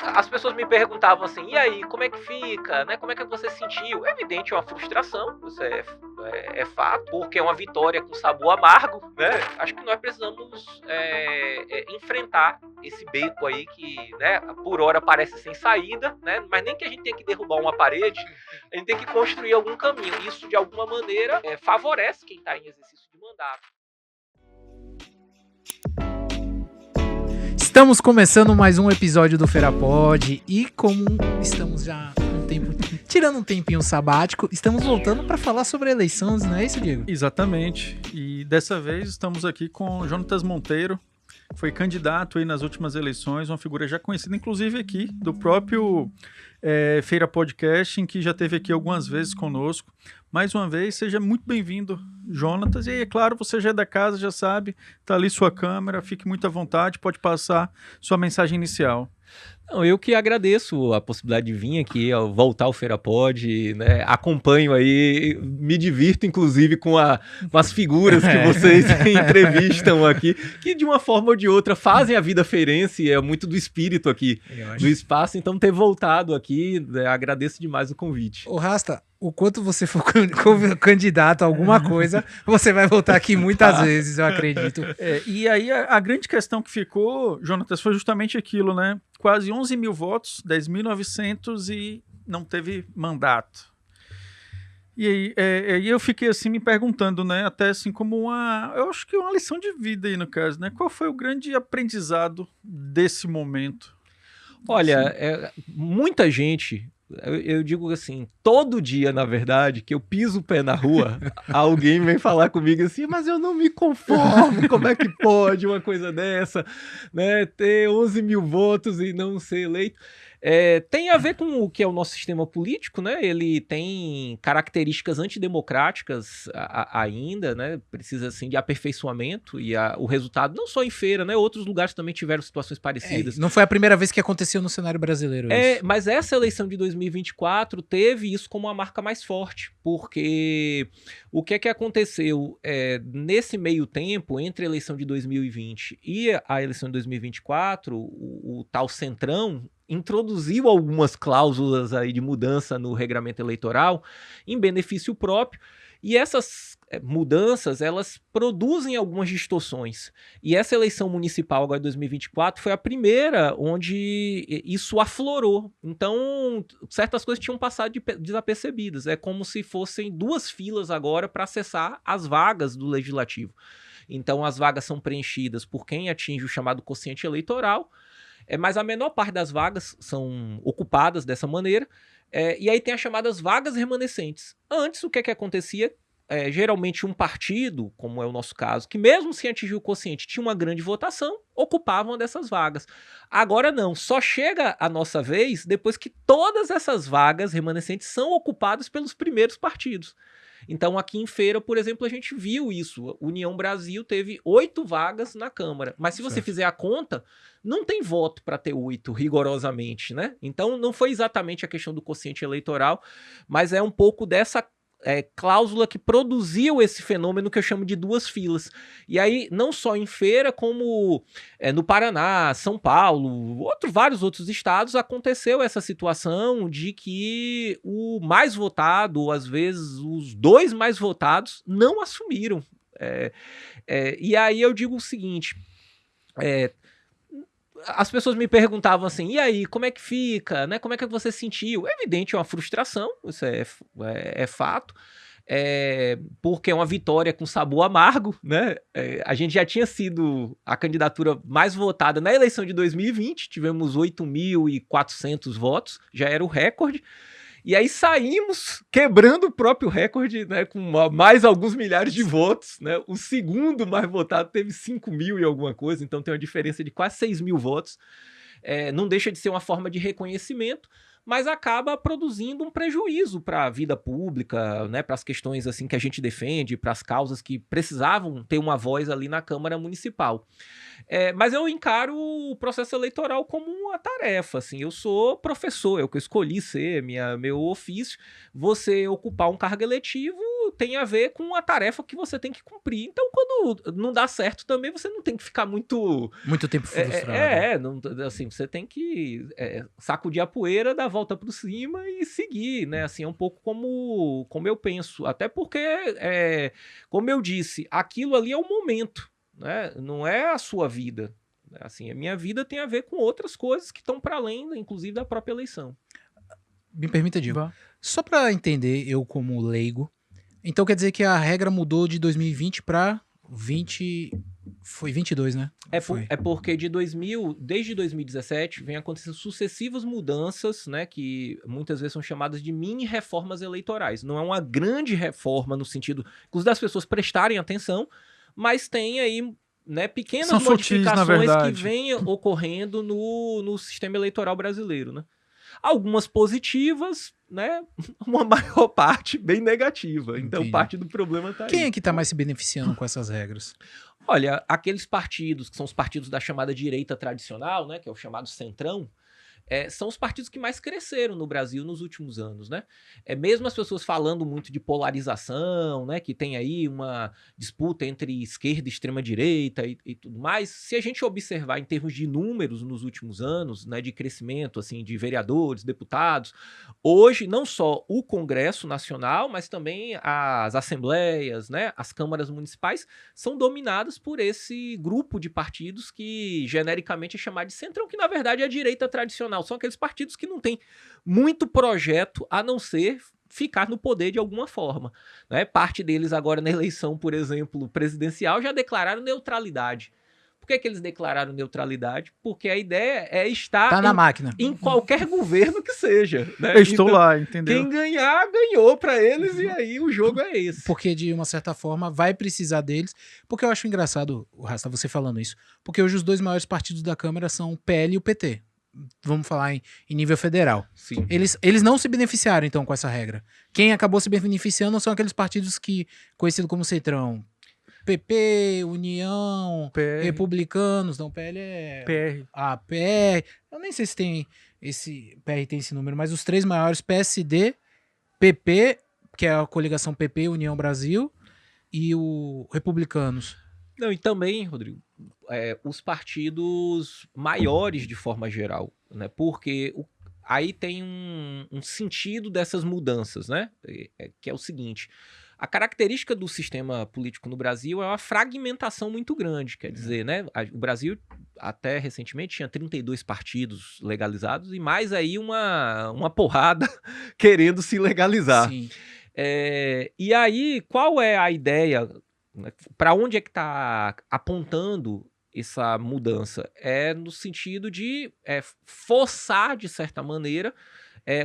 As pessoas me perguntavam assim, e aí, como é que fica, né? Como é que você sentiu? É evidente, é uma frustração, isso é fato, porque é uma vitória com sabor amargo, né? Acho que nós precisamos enfrentar esse beco aí que, né, por hora parece sem saída, né? Mas nem que a gente tenha que derrubar uma parede, a gente tem que construir algum caminho. Isso, de alguma maneira, favorece quem está em exercício de mandato. Estamos começando mais um episódio do Ferapod e como estamos já um tempo, tirando um tempinho sabático, estamos voltando para falar sobre eleições, não é isso, Diego? Exatamente, e dessa vez estamos aqui com Jonatas Monteiro, foi candidato aí nas últimas eleições, uma figura já conhecida inclusive aqui do próprio Feira Podcast, em que já esteve aqui algumas vezes conosco. Mais uma vez, seja muito bem-vindo, Jonatas. E aí, é claro, você já é da casa, já sabe, tá ali sua câmera, fique muito à vontade, pode passar sua mensagem inicial. Não, eu que agradeço a possibilidade de vir aqui, voltar ao Feirapod, né? Acompanho aí, me divirto inclusive com as figuras que vocês entrevistam aqui, que de uma forma ou de outra fazem a vida feirense, é muito do espírito aqui no espaço, então ter voltado aqui, agradeço demais o convite. Ô Rasta, o quanto você for candidato a alguma coisa, você vai voltar aqui muitas vezes, eu acredito. E aí a grande questão que ficou, Jonatas, foi justamente aquilo, né? Quase 11 mil votos, 10.900 e não teve mandato. E aí eu fiquei assim me perguntando, né? Até assim como eu acho que é uma lição de vida aí no caso, né? Qual foi o grande aprendizado desse momento? Olha, muita gente... Eu digo assim, todo dia, na verdade, que eu piso o pé na rua, alguém vem falar comigo assim, mas eu não me conformo, como é que pode uma coisa dessa, né, ter 11 mil votos e não ser eleito? Tem a ver com o que é o nosso sistema político, né? Ele tem características antidemocráticas ainda, né? Precisa assim de aperfeiçoamento e o resultado não só em Feira, né? Outros lugares também tiveram situações parecidas. Não foi a primeira vez que aconteceu no cenário brasileiro isso. Mas essa eleição de 2024 teve isso como uma marca mais forte, porque o que é que aconteceu nesse meio tempo entre a eleição de 2020 e a eleição de 2024, o tal Centrão introduziu algumas cláusulas aí de mudança no regramento eleitoral em benefício próprio, e essas mudanças, elas produzem algumas distorções. E essa eleição municipal agora de 2024 foi a primeira onde isso aflorou. Então, certas coisas tinham passado desapercebidas. É como se fossem duas filas agora para acessar as vagas do Legislativo. Então, as vagas são preenchidas por quem atinge o chamado quociente eleitoral, mas a menor parte das vagas são ocupadas dessa maneira, e aí tem as chamadas vagas remanescentes. Antes, o que acontecia? Geralmente um partido, como é o nosso caso, que mesmo sem atingir o quociente tinha uma grande votação, ocupavam dessas vagas. Agora não, só chega a nossa vez depois que todas essas vagas remanescentes são ocupadas pelos primeiros partidos. Então aqui em Feira, por exemplo, a gente viu isso. União Brasil teve 8 vagas na Câmara, mas se você fizer a conta, não tem voto para ter 8 rigorosamente, né? Então não foi exatamente a questão do quociente eleitoral, mas é um pouco dessa cláusula que produziu esse fenômeno que eu chamo de duas filas. E aí, não só em Feira, como no Paraná, São Paulo, vários outros estados, aconteceu essa situação de que o mais votado, ou às vezes os dois mais votados, não assumiram. E aí eu digo o seguinte... as pessoas me perguntavam assim, e aí, como é que fica, né? Como é que você sentiu? É evidente, é uma frustração, isso é fato, porque é uma vitória com sabor amargo, né? A gente já tinha sido a candidatura mais votada na eleição de 2020, tivemos 8.400 votos, já era o recorde. E aí saímos quebrando o próprio recorde, né, com mais alguns milhares de votos, né? O segundo mais votado teve 5 mil e alguma coisa, então tem uma diferença de quase 6 mil votos. Não deixa de ser uma forma de reconhecimento, mas acaba produzindo um prejuízo para a vida pública, né, para as questões assim que a gente defende, para as causas que precisavam ter uma voz ali na Câmara Municipal. Mas eu encaro o processo eleitoral como uma tarefa, assim, eu sou professor, eu que escolhi ser meu ofício, você ocupar um cargo eletivo tem a ver com a tarefa que você tem que cumprir. Então, quando não dá certo também, você não tem que ficar muito tempo frustrado. não, assim, você tem que sacudir a poeira, dar a volta por cima e seguir, né? Assim, é um pouco como eu penso. Até porque, como eu disse, aquilo ali é o momento, né? Não é a sua vida. Assim, a minha vida tem a ver com outras coisas que estão para além, inclusive, da própria eleição. Me permita, Diego. Só para entender, eu como leigo, então quer dizer que a regra mudou de 2020 para 20... Foi 22, né? Porque desde 2017 vem acontecendo sucessivas mudanças, né, que muitas vezes são chamadas de mini reformas eleitorais. Não é uma grande reforma no sentido, inclusive, das pessoas prestarem atenção, mas tem aí, né, pequenas modificações que vêm ocorrendo no sistema eleitoral brasileiro, né? Algumas positivas, né? Uma maior parte bem negativa. Então, Entendi. parte do problema tá aí. Quem é que tá mais se beneficiando com essas regras? Olha, aqueles partidos que são os partidos da chamada direita tradicional, né? Que é o chamado centrão, são os partidos que mais cresceram no Brasil nos últimos anos, né? Mesmo as pessoas falando muito de polarização, né? Que tem aí uma disputa entre esquerda e extrema-direita e tudo mais. Se a gente observar em termos de números nos últimos anos, né? De crescimento, assim, de vereadores, deputados, hoje não só o Congresso Nacional, mas também as assembleias, né? As câmaras municipais são dominadas por esse grupo de partidos que genericamente é chamado de centrão, que na verdade é a direita tradicional. São aqueles partidos que não têm muito projeto a não ser ficar no poder de alguma forma, né? Parte deles agora na eleição, por exemplo, presidencial, já declararam neutralidade. Por que eles declararam neutralidade? Porque a ideia é estar na máquina. Em qualquer governo que seja, né? Eu estou lá, entendeu? Quem ganhar, ganhou para eles e aí o jogo é esse. Porque de uma certa forma vai precisar deles. Porque eu acho engraçado, Rasta, você falando isso. Porque hoje os dois maiores partidos da Câmara são o PL e o PT. Vamos falar em nível federal. Sim. Eles não se beneficiaram, então, com essa regra. Quem acabou se beneficiando são aqueles partidos que, conhecido como centrão, PP, União, PR. Republicanos, não, PL é... PR. PR. Eu nem sei se tem PR tem esse número, mas os três maiores, PSD, PP, que é a coligação PP, União Brasil, e o Republicanos. Não, e também, Rodrigo, os partidos maiores de forma geral, né? Porque aí tem um sentido dessas mudanças, né? Que é o seguinte: a característica do sistema político no Brasil é uma fragmentação muito grande, quer dizer, né? O Brasil, até recentemente, tinha 32 partidos legalizados e mais aí uma porrada querendo se legalizar. Sim. E aí, qual é a ideia? Para onde é que está apontando essa mudança? É no sentido de forçar, de certa maneira,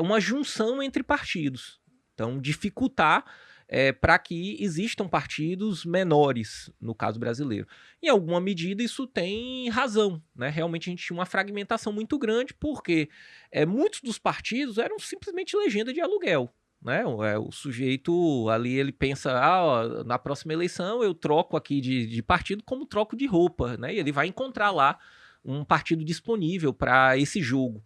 uma junção entre partidos. Então, dificultar para que existam partidos menores, no caso brasileiro. Em alguma medida, isso tem razão, né? Realmente, a gente tinha uma fragmentação muito grande, porque muitos dos partidos eram simplesmente legenda de aluguel. Né? O sujeito ali, ele pensa, na próxima eleição eu troco aqui de partido como troco de roupa, né? E ele vai encontrar lá um partido disponível para esse jogo.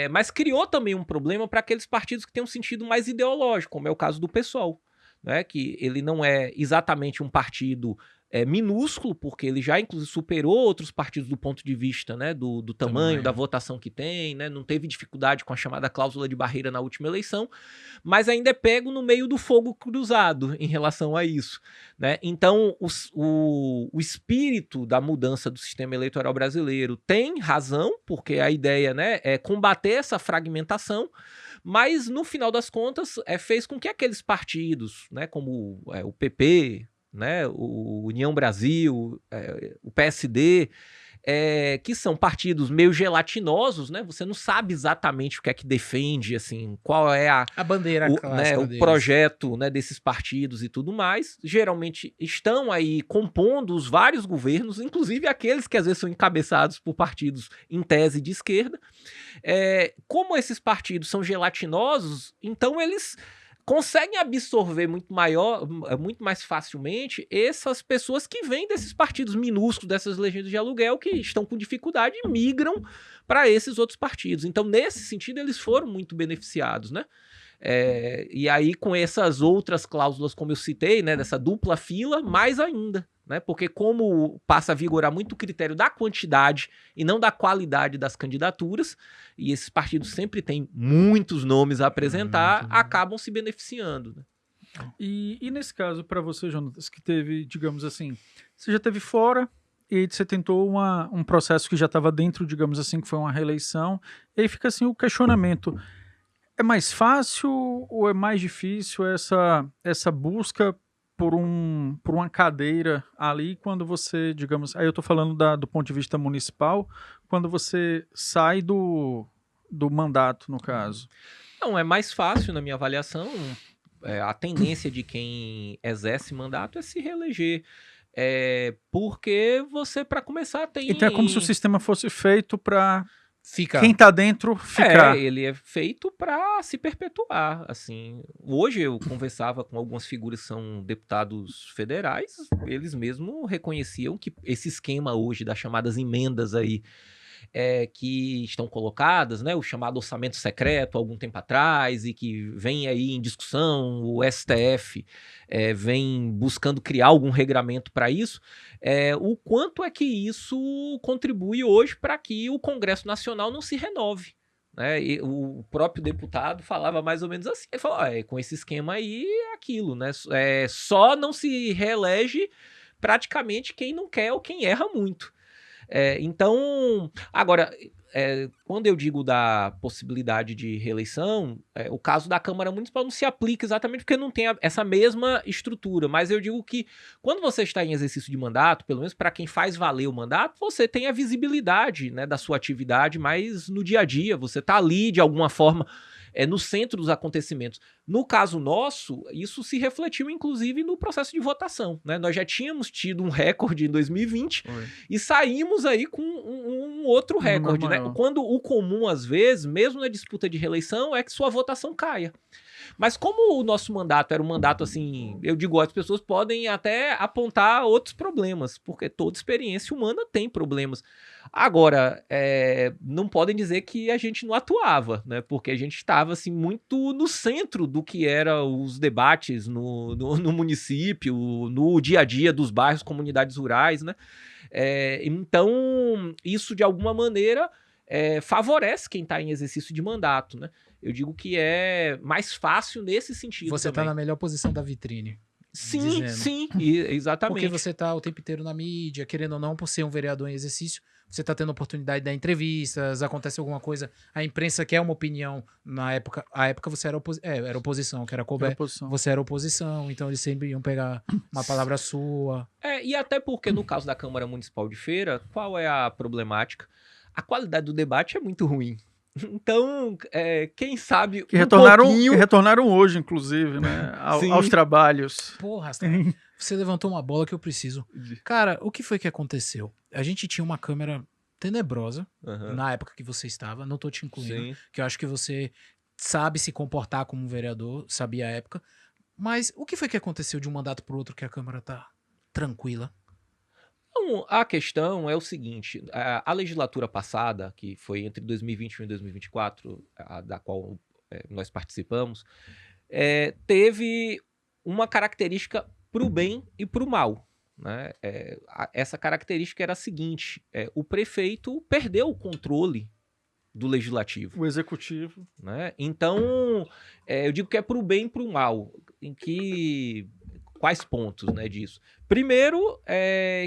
Mas criou também um problema para aqueles partidos que têm um sentido mais ideológico, como é o caso do PSOL, né? Que ele não é exatamente um partido minúsculo, porque ele já inclusive superou outros partidos do ponto de vista, né, do tamanho, da votação que tem, né, não teve dificuldade com a chamada cláusula de barreira na última eleição, mas ainda é pego no meio do fogo cruzado em relação a isso, né? Então o espírito da mudança do sistema eleitoral brasileiro tem razão, porque a ideia, né, é combater essa fragmentação, mas no final das contas fez com que aqueles partidos, né, como o PP, né, o União Brasil, o PSD, que são partidos meio gelatinosos, né? Você não sabe exatamente o que é que defende, assim, qual é a bandeira clássica o projeto, né, desses partidos e tudo mais. Geralmente estão aí compondo os vários governos, inclusive aqueles que às vezes são encabeçados por partidos em tese de esquerda. Como esses partidos são gelatinosos, então eles conseguem absorver muito mais facilmente essas pessoas que vêm desses partidos minúsculos, dessas legendas de aluguel, que estão com dificuldade e migram para esses outros partidos. Então, nesse sentido, eles foram muito beneficiados, né? E aí, com essas outras cláusulas, como eu citei, né, dessa dupla fila, mais ainda. Né, porque como passa a vigorar muito o critério da quantidade e não da qualidade das candidaturas, e esses partidos sempre têm muitos nomes a apresentar, acabam se beneficiando. Né? E nesse caso, para você, Jonatas, que teve, digamos assim, você já teve fora e aí você tentou um processo que já estava dentro, digamos assim, que foi uma reeleição, e aí fica assim o questionamento, é mais fácil ou é mais difícil essa busca por uma cadeira ali quando você, digamos, aí eu estou falando do ponto de vista municipal, quando você sai do mandato, no caso? Não, é mais fácil na minha avaliação. A tendência de quem exerce mandato é se reeleger. Porque você, para começar, tem... Então é como se o sistema fosse feito para Fica. quem está dentro ficar. Ele é feito para se perpetuar. Assim. Hoje eu conversava com algumas figuras que são deputados federais, eles mesmos reconheciam que esse esquema hoje das chamadas emendas aí, que estão colocadas, né, o chamado orçamento secreto há algum tempo atrás e que vem aí em discussão, o STF vem buscando criar algum regramento para isso, o quanto é que isso contribui hoje para que o Congresso Nacional não se renove. Né? E o próprio deputado falava mais ou menos assim, ele falou, com esse esquema aí é aquilo, né? Só não se reelege praticamente quem não quer ou quem erra muito. Então, agora, quando eu digo da possibilidade de reeleição, o caso da Câmara Municipal não se aplica exatamente porque não tem essa mesma estrutura, mas eu digo que quando você está em exercício de mandato, pelo menos para quem faz valer o mandato, você tem a visibilidade, né, da sua atividade mais no dia a dia, você está ali de alguma forma no centro dos acontecimentos. No caso nosso, isso se refletiu inclusive no processo de votação. Né? Nós já tínhamos tido um recorde em 2020 e saímos aí com um outro recorde. Né? Quando o comum, às vezes, mesmo na disputa de reeleição, é que sua votação caia. Mas como o nosso mandato era um mandato assim, eu digo, as pessoas podem até apontar outros problemas, porque toda experiência humana tem problemas. Agora, não podem dizer que a gente não atuava, né? Porque a gente estava assim, muito no centro do que eram os debates no município, no dia a dia dos bairros, comunidades rurais, né? Então, isso de alguma maneira favorece quem está em exercício de mandato, né? Eu digo que é mais fácil nesse sentido. Você está na melhor posição da vitrine. Sim, sim, exatamente. Porque você está o tempo inteiro na mídia, querendo ou não, por ser um vereador em exercício, você está tendo a oportunidade de dar entrevistas, acontece alguma coisa, a imprensa quer uma opinião. Na época, você era oposição, que era coberto. Você era oposição, então eles sempre iam pegar uma palavra sua. E até porque no caso da Câmara Municipal de Feira, qual é a problemática? A qualidade do debate é muito ruim. Então, quem sabe que retornaram hoje, inclusive, né, aos trabalhos. Porra, você levantou uma bola que eu preciso. Cara, o que foi que aconteceu? A gente tinha uma câmera tenebrosa na época que você estava, não tô te incluindo, que eu acho que você sabe se comportar como um vereador, sabia a época, mas o que foi que aconteceu de um mandato pro outro que a câmera tá tranquila? Então, a questão é o seguinte, a legislatura passada, que foi entre 2021 e 2024, da qual nós participamos, teve uma característica para o bem e para o mal. Né? Essa característica era a seguinte, o prefeito perdeu o controle do legislativo. O executivo. Né? Então, eu digo que é para o bem e para o mal, em que... Quais pontos, né, disso? Primeiro,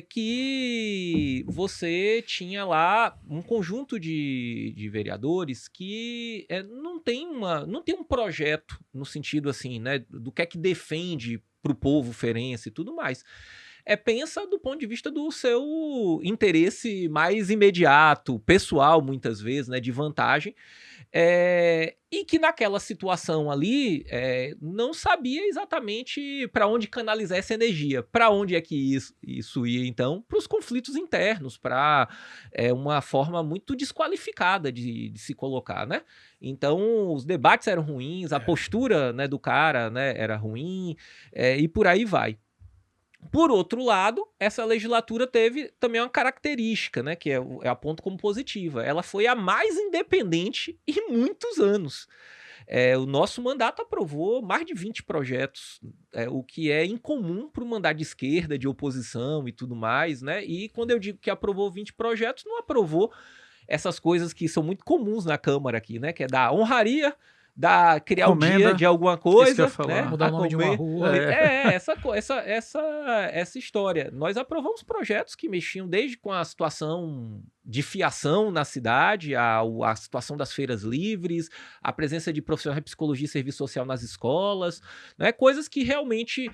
que você tinha lá um conjunto de vereadores que não tem um projeto no sentido assim, né, do que é que defende para o povo ferense e tudo mais. Pensa do ponto de vista do seu interesse mais imediato, pessoal, muitas vezes, né, de vantagem, e que naquela situação ali não sabia exatamente para onde canalizar essa energia, para onde é que isso ia, então, para os conflitos internos, para uma forma muito desqualificada de se colocar, né? Então, os debates eram ruins, a postura, né, do cara, né, era ruim, e por aí vai. Por outro lado, essa legislatura teve também uma característica, né, que eu aponto como positiva. Ela foi a mais independente em muitos anos. o nosso mandato aprovou mais de 20 projetos, o que é incomum para o mandato de esquerda, de oposição e tudo mais, né? E quando eu digo que aprovou 20 projetos, não aprovou essas coisas que são muito comuns na Câmara aqui, né? Que é da honraria, criar Comenda, o dia de alguma isso que eu coisa, ia falar. né? Mudar o nome de uma rua. Essa história. Nós aprovamos projetos que mexiam desde com a situação de fiação na cidade, a situação das feiras livres, a presença de profissionais de psicologia e serviço social nas escolas, né? Coisas que realmente,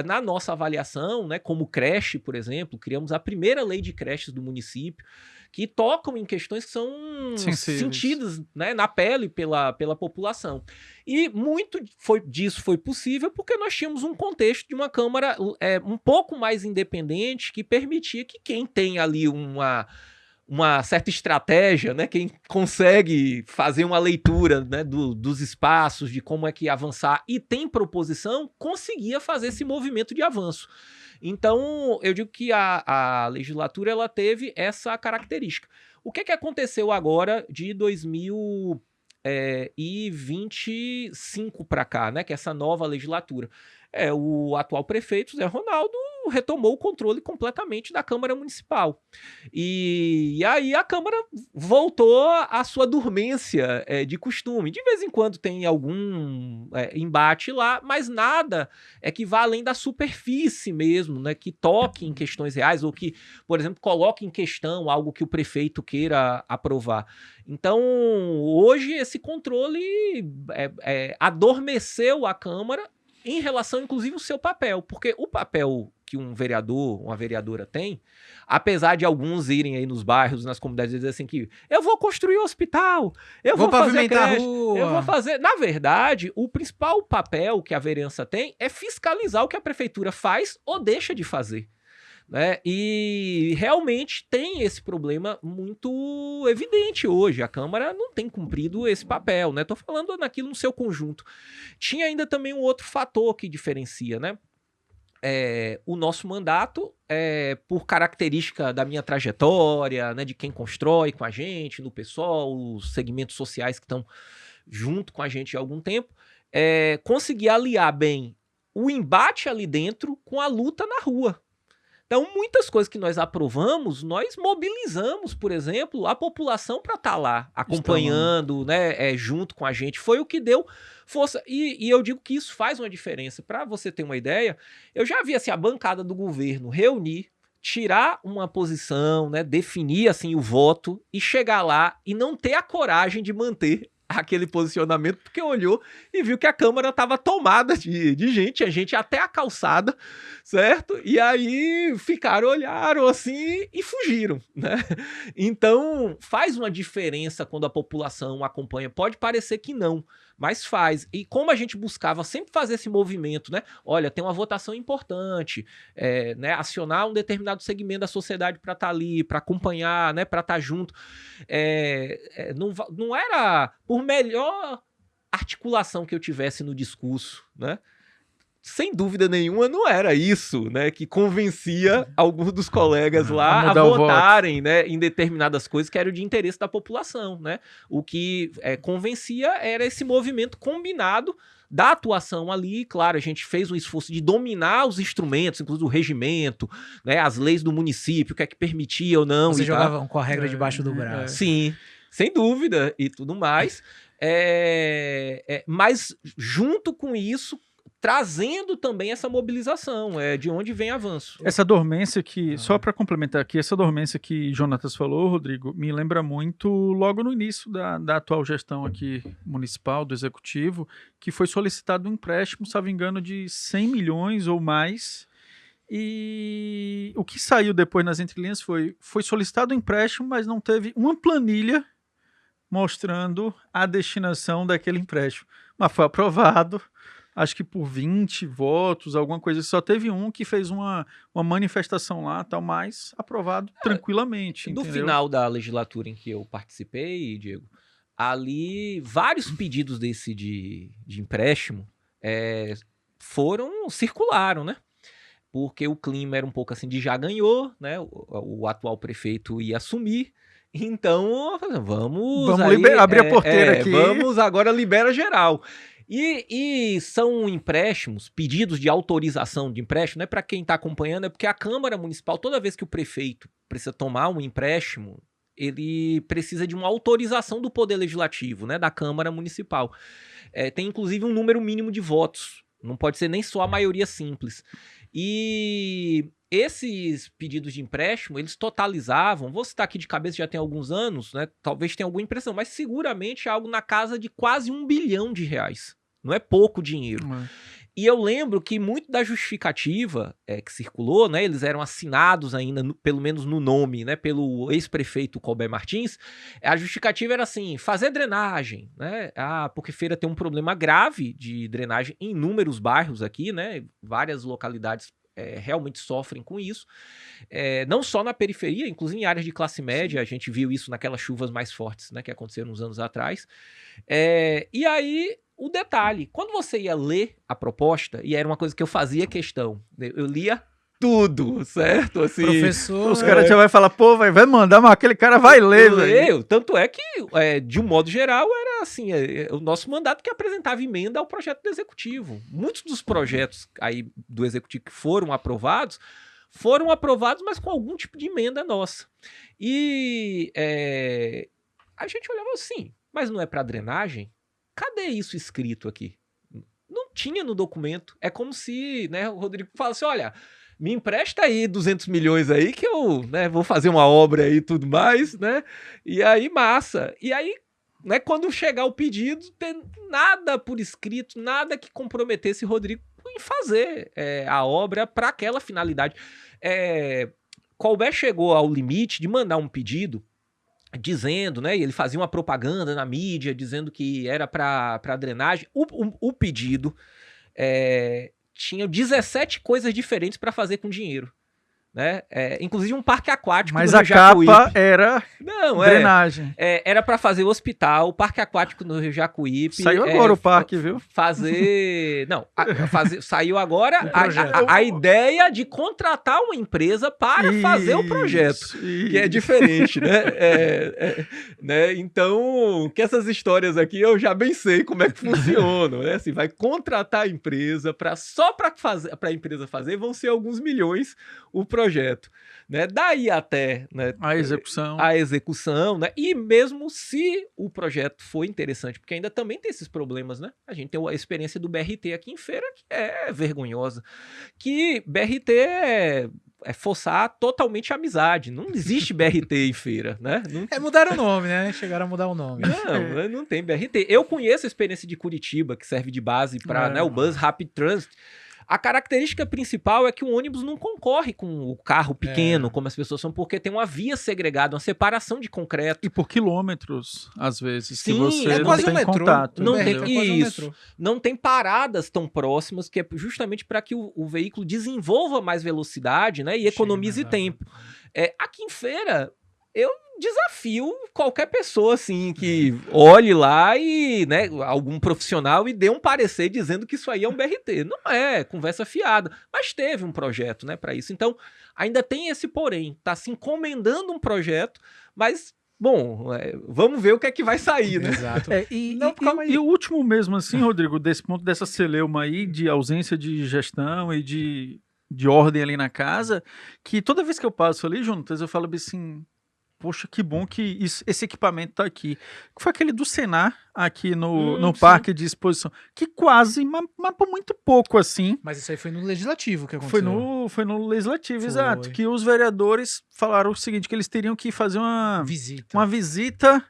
na nossa avaliação, né, como creche, por exemplo, criamos a primeira lei de creches do município, que tocam em questões que são sentidas, né, na pele pela população. E muito disso foi possível porque nós tínhamos um contexto de uma Câmara um pouco mais independente, que permitia que quem tem ali uma certa estratégia, né, quem consegue fazer uma leitura, né, dos espaços, de como é que avançar e tem proposição, conseguia fazer esse movimento de avanço. Então, eu digo que a legislatura ela teve essa característica. O que aconteceu agora de 2025 para cá, né, que é essa nova legislatura? O atual prefeito, Zé Ronaldo, retomou o controle completamente da Câmara Municipal. E aí a Câmara voltou à sua dormência de costume. De vez em quando tem algum embate lá, mas nada que vá além da superfície mesmo, né, que toque em questões reais ou que, por exemplo, coloque em questão algo que o prefeito queira aprovar. Então, hoje esse controle adormeceu a Câmara em relação, inclusive, ao seu papel, porque o papel que um vereador, uma vereadora tem, apesar de alguns irem aí nos bairros, nas comunidades, dizer assim que eu vou construir um hospital, eu vou fazer creche, eu vou fazer... Na verdade, o principal papel que a vereança tem é fiscalizar o que a prefeitura faz ou deixa de fazer. Né? E realmente tem esse problema muito evidente hoje. A Câmara não tem cumprido esse papel, né? Tô falando naquilo no seu conjunto. Tinha ainda também um outro fator que diferencia, né? O nosso mandato, por característica da minha trajetória, né, de quem constrói com a gente, no PSOL, os segmentos sociais que estão junto com a gente há algum tempo, conseguir aliar bem o embate ali dentro com a luta na rua. Então, muitas coisas que nós aprovamos, nós mobilizamos, por exemplo, a população para estar lá, acompanhando, né, junto com a gente. Foi o que deu força. E eu digo que isso faz uma diferença. Para você ter uma ideia, eu já vi assim, a bancada do governo reunir, tirar uma posição, né, definir assim, o voto e chegar lá e não ter a coragem de manter aquele posicionamento, porque olhou e viu que a Câmara estava tomada de gente, a gente até a calçada, certo? E aí olharam assim e fugiram, né? Então, faz uma diferença quando a população acompanha. Pode parecer que não, mas faz. E como a gente buscava sempre fazer esse movimento, né? Olha, tem uma votação importante, né? Acionar um determinado segmento da sociedade para estar ali, para acompanhar, né? Para estar junto. Não era por melhor articulação que eu tivesse no discurso, né? Sem dúvida nenhuma, não era isso, né, que convencia alguns dos colegas lá a votarem, né, em determinadas coisas que eram de interesse da população, né? O que convencia era esse movimento combinado da atuação ali. Claro, a gente fez um esforço de dominar os instrumentos, inclusive o regimento, né, as leis do município, o que é que permitia ou não. Vocês jogavam com a regra debaixo do braço. Sim, sem dúvida, e tudo mais. Mas junto com isso, trazendo também essa mobilização, de onde vem avanço. Essa dormência que, só para complementar aqui, essa dormência que Jonatas falou, Rodrigo, me lembra muito logo no início da atual gestão aqui municipal, do executivo, que foi solicitado um empréstimo, salvo engano, de 100 milhões ou mais, e o que saiu depois nas entrelinhas foi solicitado um empréstimo, mas não teve uma planilha mostrando a destinação daquele empréstimo. Mas foi aprovado, acho que por 20 votos, alguma coisa. Só teve um que fez uma manifestação lá, tal, mas aprovado tranquilamente. No entendeu? final da legislatura em que eu participei, Diego, ali vários pedidos desse de empréstimo circularam, né? Porque o clima era um pouco assim de já ganhou, né? O atual prefeito ia assumir. Então, vamos abrir a porteira aqui. Vamos agora libera geral. E são empréstimos, pedidos de autorização de empréstimo, não é para quem está acompanhando, é porque a Câmara Municipal, toda vez que o prefeito precisa tomar um empréstimo, ele precisa de uma autorização do Poder Legislativo, né, da Câmara Municipal. Tem inclusive um número mínimo de votos, não pode ser nem só a maioria simples. E esses pedidos de empréstimo, eles totalizavam, vou citar aqui de cabeça, já tem alguns anos, né? Talvez tenha alguma impressão, mas seguramente algo na casa de quase R$1 bilhão. Não é pouco dinheiro. E eu lembro que muito da justificativa que circulou, né? Eles eram assinados ainda, pelo menos no nome, né? Pelo ex-prefeito Colbert Martins. A justificativa era assim, fazer drenagem, né? Porque Feira tem um problema grave de drenagem em inúmeros bairros aqui, né? Várias localidades realmente sofrem com isso, não só na periferia, inclusive em áreas de classe média. Sim. A gente viu isso naquelas chuvas mais fortes, né, que aconteceram uns anos atrás. E aí, o detalhe, quando você ia ler a proposta, e era uma coisa que eu fazia questão, eu lia tudo, certo? Assim, professor... Os caras já vai falar, pô, vai mandar, mas aquele cara vai ler, velho. Tanto é que, de um modo geral, era assim, o nosso mandato que apresentava emenda ao projeto do Executivo. Muitos dos projetos aí do Executivo que foram aprovados, mas com algum tipo de emenda nossa. E a gente olhava assim, mas não é para drenagem? Cadê isso escrito aqui? Não tinha no documento. É como se, né, o Rodrigo falasse, olha... me empresta aí 200 milhões aí que eu, né, vou fazer uma obra aí e tudo mais, né? E aí, massa. E aí, né, quando chegar o pedido, tem nada por escrito, nada que comprometesse Rodrigo em fazer a obra para aquela finalidade. Colbert chegou ao limite de mandar um pedido dizendo, né, ele fazia uma propaganda na mídia dizendo que era para drenagem. O pedido... tinha 17 coisas diferentes para fazer com dinheiro, né? Inclusive um parque aquático. Mas a capa era drenagem. Era para fazer o hospital, o parque aquático no Rio Jacuípe. Saiu agora o parque, viu? Saiu agora a ideia de contratar uma empresa para fazer o projeto, que é diferente, né? Então, que essas histórias aqui eu já bem sei como é que funcionam, né? Assim, vai contratar a empresa só para a empresa fazer, vão ser alguns milhões o projeto, né? Daí até, né, a execução, né? E mesmo se o projeto for interessante, porque ainda também tem esses problemas, né? A gente tem a experiência do BRT aqui em Feira, que é vergonhosa, que BRT é forçar totalmente a amizade. Não existe BRT em Feira, né? Mudaram o nome, né? Chegaram a mudar o nome. Não tem BRT. Eu conheço a experiência de Curitiba, que serve de base para, né, o Bus Rapid Transit. A característica principal é que o ônibus não concorre com o carro pequeno, como as pessoas são, porque tem uma via segregada, uma separação de concreto. E por quilômetros, às vezes, sim, que você não tem contato. Não tem paradas tão próximas, que é justamente para que o veículo desenvolva mais velocidade, né, e economize tempo. Aqui em Feira, eu desafio qualquer pessoa assim que olhe lá e, né, algum profissional, e dê um parecer dizendo que isso aí é um BRT. Não é conversa fiada, mas teve um projeto, né, para isso. Então ainda tem esse porém, tá se encomendando um projeto, mas bom, vamos ver o que é que vai sair, né? Exato. E o último mesmo assim, Rodrigo, desse ponto, dessa celeuma aí de ausência de gestão e de ordem ali na casa, que toda vez que eu passo ali, Jonatas, eu falo assim, poxa, que bom que esse equipamento tá aqui. Foi aquele do Senar, aqui no parque de exposição, que quase, mas por muito pouco, assim. Mas isso aí foi no Legislativo que aconteceu. Foi no Legislativo, exato. Que os vereadores falaram o seguinte, que eles teriam que fazer uma visita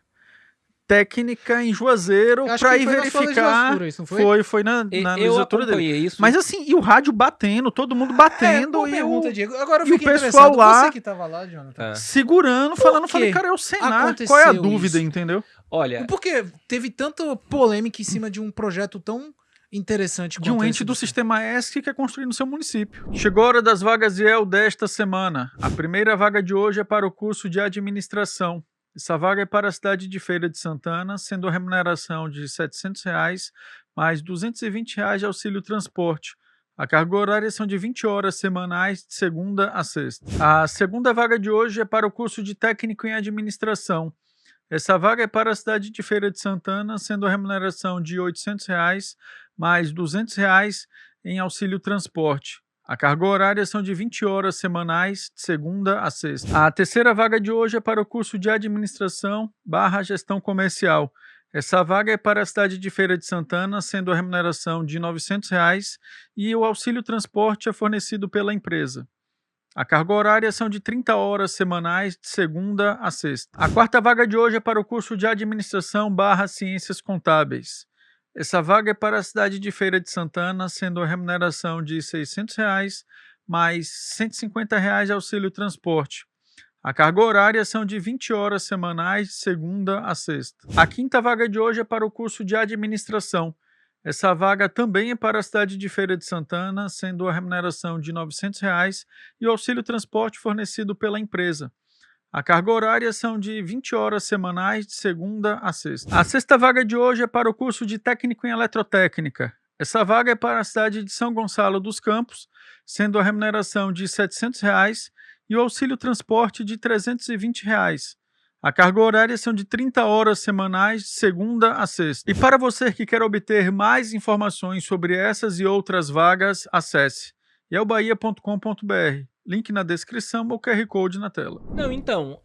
técnica em Juazeiro para ir verificar. Isso não foi? Foi na legislatura dele. Isso. Mas assim, e o rádio batendo, todo mundo batendo. Pergunta, Diego. Agora eu e fiquei o pessoal lá, você que tava lá, Jonathan, segurando, falando, falei, cara, é o Senar. Qual é a dúvida, entendeu? Olha, porque teve tanta polêmica em cima de um projeto tão interessante de um ente do sistema ESC que é construído no seu município. Chegou a hora das vagas IEL desta semana. A primeira vaga de hoje é para o curso de administração. Essa vaga é para a cidade de Feira de Santana, sendo a remuneração de R$ 700, mais R$ 220 de auxílio transporte. A carga horária são de 20 horas semanais, de segunda a sexta. A segunda vaga de hoje é para o curso de técnico em administração. Essa vaga é para a cidade de Feira de Santana, sendo a remuneração de R$ 800 mais R$ 200 em auxílio transporte. A carga horária são de 20 horas semanais, de segunda a sexta. A terceira vaga de hoje é para o curso de administração / gestão comercial. Essa vaga é para a cidade de Feira de Santana, sendo a remuneração de R$ 900 e o auxílio transporte é fornecido pela empresa. A carga horária são de 30 horas semanais, de segunda a sexta. A quarta vaga de hoje é para o curso de administração / ciências contábeis. Essa vaga é para a cidade de Feira de Santana, sendo a remuneração de R$ 600 mais R$ 150 de auxílio transporte. A carga horária são de 20 horas semanais, de segunda a sexta. A quinta vaga de hoje é para o curso de administração. Essa vaga também é para a cidade de Feira de Santana, sendo a remuneração de R$ 900 e o auxílio transporte fornecido pela empresa. A carga horária são de 20 horas semanais, de segunda a sexta. A sexta vaga de hoje é para o curso de técnico em eletrotécnica. Essa vaga é para a cidade de São Gonçalo dos Campos, sendo a remuneração de R$ 700 e o auxílio transporte de R$ 320. A carga horária são de 30 horas semanais, de segunda a sexta. E para você que quer obter mais informações sobre essas e outras vagas, acesse yelbahia.com.br. Link na descrição ou QR Code na tela. Não, então,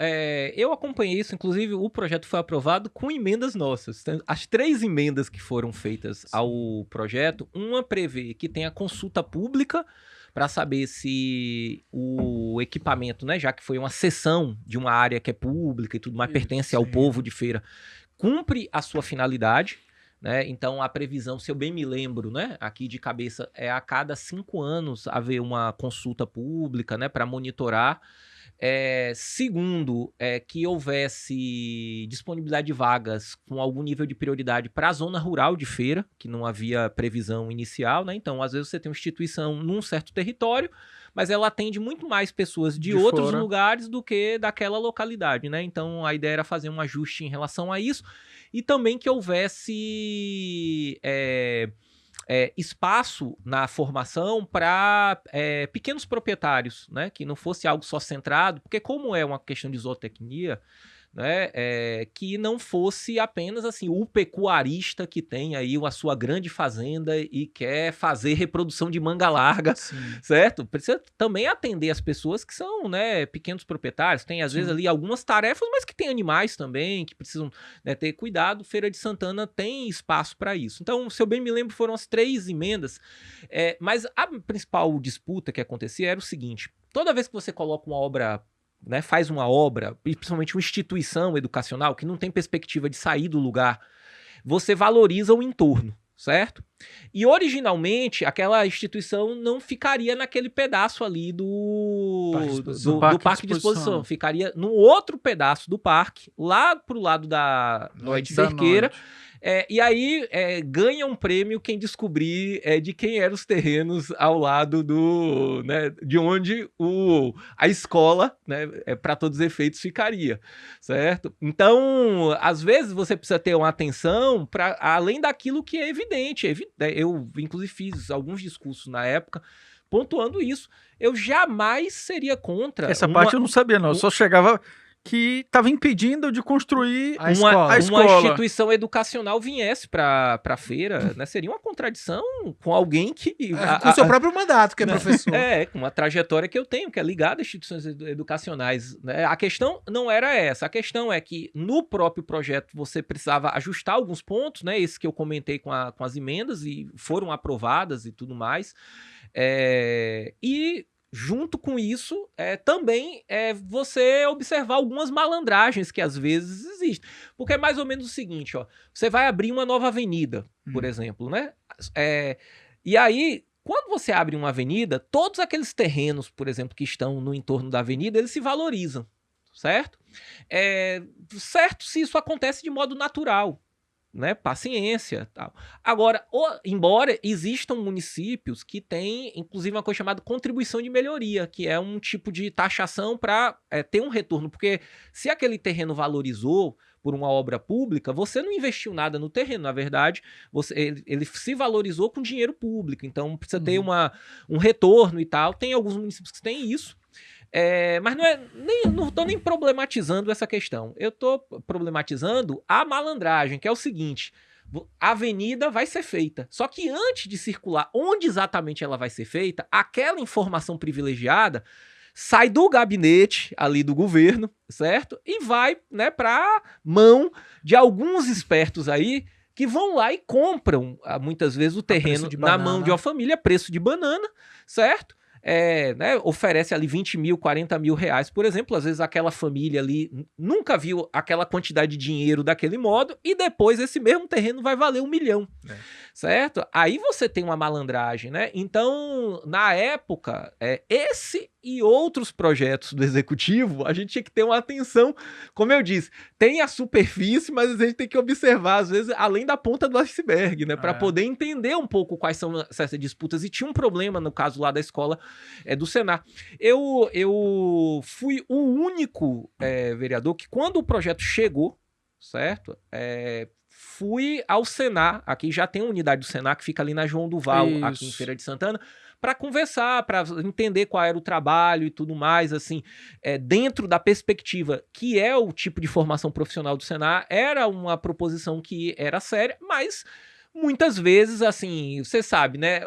eu acompanhei isso, inclusive o projeto foi aprovado com emendas nossas. As 3 emendas que foram feitas ao projeto, uma prevê que tenha consulta pública para saber se o equipamento, né, já que foi uma cessão de uma área que é pública e tudo mais, pertence ao povo de Feira, cumpre a sua finalidade. Né? Então, a previsão, se eu bem me lembro, né, aqui de cabeça, é a cada 5 anos haver uma consulta pública, né, para monitorar. Segundo, que houvesse disponibilidade de vagas com algum nível de prioridade para a zona rural de Feira, que não havia previsão inicial. Né? Então, às vezes você tem uma instituição num certo território, mas ela atende muito mais pessoas de outros lugares do que daquela localidade. Né? Então, a ideia era fazer um ajuste em relação a isso. E também que houvesse espaço na formação para pequenos proprietários, né? Que não fosse algo só centrado, porque como é uma questão de zootecnia, né? Que não fosse apenas assim o pecuarista que tem aí a sua grande fazenda e quer fazer reprodução de manga larga, sim, certo? Precisa também atender as pessoas que são, né, pequenos proprietários, tem às vezes ali algumas tarefas, mas que tem animais também, que precisam, né, ter cuidado. Feira de Santana tem espaço para isso. Então, se eu bem me lembro, foram as 3 emendas, mas a principal disputa que acontecia era o seguinte: toda vez que você coloca uma obra, né, faz uma obra, principalmente uma instituição educacional que não tem perspectiva de sair do lugar, você valoriza o entorno, certo? E originalmente aquela instituição não ficaria naquele pedaço ali do parque de exposição, ficaria num outro pedaço do parque, lá pro lado da Noite Cerqueira. E aí ganha um prêmio quem descobrir de quem eram os terrenos ao lado né, de onde a escola, né, para todos os efeitos, ficaria, certo? Então, às vezes você precisa ter uma atenção para além daquilo que é evidente. Eu, inclusive, fiz alguns discursos na época pontuando isso. Eu jamais seria contra... Essa parte eu não sabia, não. Eu só chegava... que estava impedindo de construir a escola. Uma instituição educacional viesse para a feira, né? Seria uma contradição com alguém que... com o seu próprio mandato, que é professor. Com uma trajetória que eu tenho, que é ligada a instituições educacionais. Né? A questão não era essa. A questão é que no próprio projeto você precisava ajustar alguns pontos, né? Esse que eu comentei com as emendas, e foram aprovadas e tudo mais. E... junto com isso, também você observar algumas malandragens que às vezes existem. Porque é mais ou menos o seguinte, ó, você vai abrir uma nova avenida, por exemplo, né? E aí, quando você abre uma avenida, todos aqueles terrenos, por exemplo, que estão no entorno da avenida, eles se valorizam, certo? Certo se isso acontece de modo natural. Né, paciência, tal. Agora, embora existam municípios que têm, inclusive, uma coisa chamada contribuição de melhoria, que é um tipo de taxação para ter um retorno, porque se aquele terreno valorizou, por uma obra pública, você não investiu nada no terreno, na verdade, ele se valorizou com dinheiro público, então precisa ter um retorno e tal. Tem alguns municípios que têm isso, mas não estou nem problematizando essa questão. Eu estou problematizando a malandragem, que é o seguinte: a avenida vai ser feita, só que antes de circular onde exatamente ela vai ser feita, aquela informação privilegiada sai do gabinete ali do governo, certo? E vai, né, para mão de alguns espertos aí que vão lá e compram, muitas vezes, o terreno na mão de uma família, preço de banana, certo? Né, oferece ali 20 mil, 40 mil reais, por exemplo. Às vezes aquela família ali nunca viu aquela quantidade de dinheiro daquele modo, e depois esse mesmo terreno vai valer 1 milhão, certo? Aí você tem uma malandragem, né? Então, na época, esse e outros projetos do executivo, a gente tinha que ter uma atenção. Como eu disse, tem a superfície, mas a gente tem que observar, às vezes, além da ponta do iceberg, né? Para poder entender um pouco quais são essas disputas. E tinha um problema, no caso lá da escola do Senar. Eu fui o único vereador que, quando o projeto chegou, certo? Fui ao Senar, aqui já tem uma unidade do Senar que fica ali na João Duval, aqui em Feira de Santana, para conversar, para entender qual era o trabalho e tudo mais, assim, dentro da perspectiva que é o tipo de formação profissional do Senar. Era uma proposição que era séria, mas muitas vezes, assim, você sabe, né,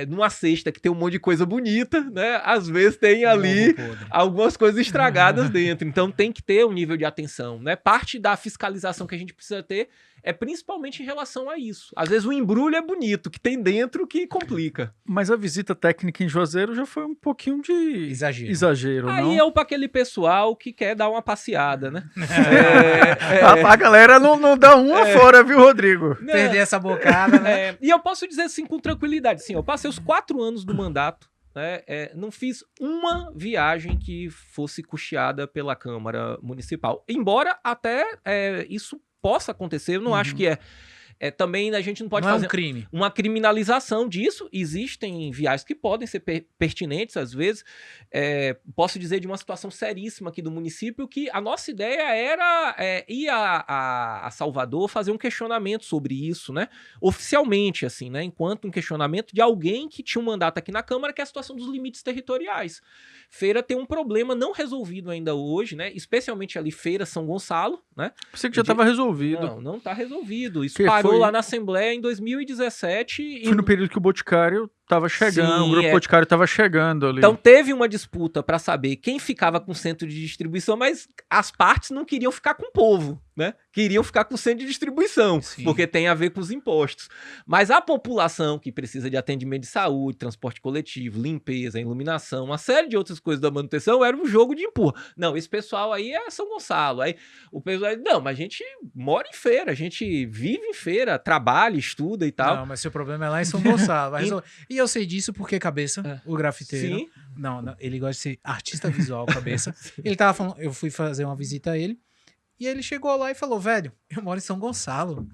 numa cesta que tem um monte de coisa bonita, né, às vezes tem ali algumas coisas estragadas dentro, então tem que ter um nível de atenção, né? Parte da fiscalização que a gente precisa ter é principalmente em relação a isso. Às vezes o embrulho é bonito, que tem dentro que complica. Mas a visita técnica em Juazeiro já foi um pouquinho de exagero, não? Aí é para aquele pessoal que quer dar uma passeada, né? A galera não dá uma fora, viu, Rodrigo? Perder essa bocada, né? E eu posso dizer assim com tranquilidade, sim, eu passei os 4 anos do mandato, né? Não fiz uma viagem que fosse custeada pela Câmara Municipal. Embora até isso possa acontecer, eu não acho que também a gente não pode fazer uma criminalização disso. Existem viagens que podem ser pertinentes, às vezes. Posso dizer de uma situação seríssima aqui do município, que a nossa ideia era ir a Salvador fazer um questionamento sobre isso, né? Oficialmente, assim, né? Enquanto um questionamento de alguém que tinha um mandato aqui na Câmara, que é a situação dos limites territoriais. Feira tem um problema não resolvido ainda hoje, né? Especialmente ali Feira São Gonçalo, né? Pensei que já estava resolvido. Não está resolvido. Isso parou lá na Assembleia em 2017. Foi no período que o Boticário estava chegando, o Grupo Boticário estava chegando ali. Então teve uma disputa para saber quem ficava com o centro de distribuição, mas as partes não queriam ficar com o povo, né? Queriam ficar com o centro de distribuição, porque tem a ver com os impostos. Mas a população que precisa de atendimento de saúde, transporte coletivo, limpeza, iluminação, uma série de outras coisas da manutenção, era um jogo de empurra. Não, esse pessoal aí é São Gonçalo. Aí o pessoal, não, mas a gente mora em Feira, a gente vive em Feira, trabalha, estuda e tal. Não, mas seu problema é lá em São Gonçalo. E eu sei disso porque Cabeça, o grafiteiro, Sim. Não, ele gosta de ser artista visual, Cabeça. Ele tava falando, eu fui fazer uma visita a ele, e ele chegou lá e falou: velho, eu moro em São Gonçalo.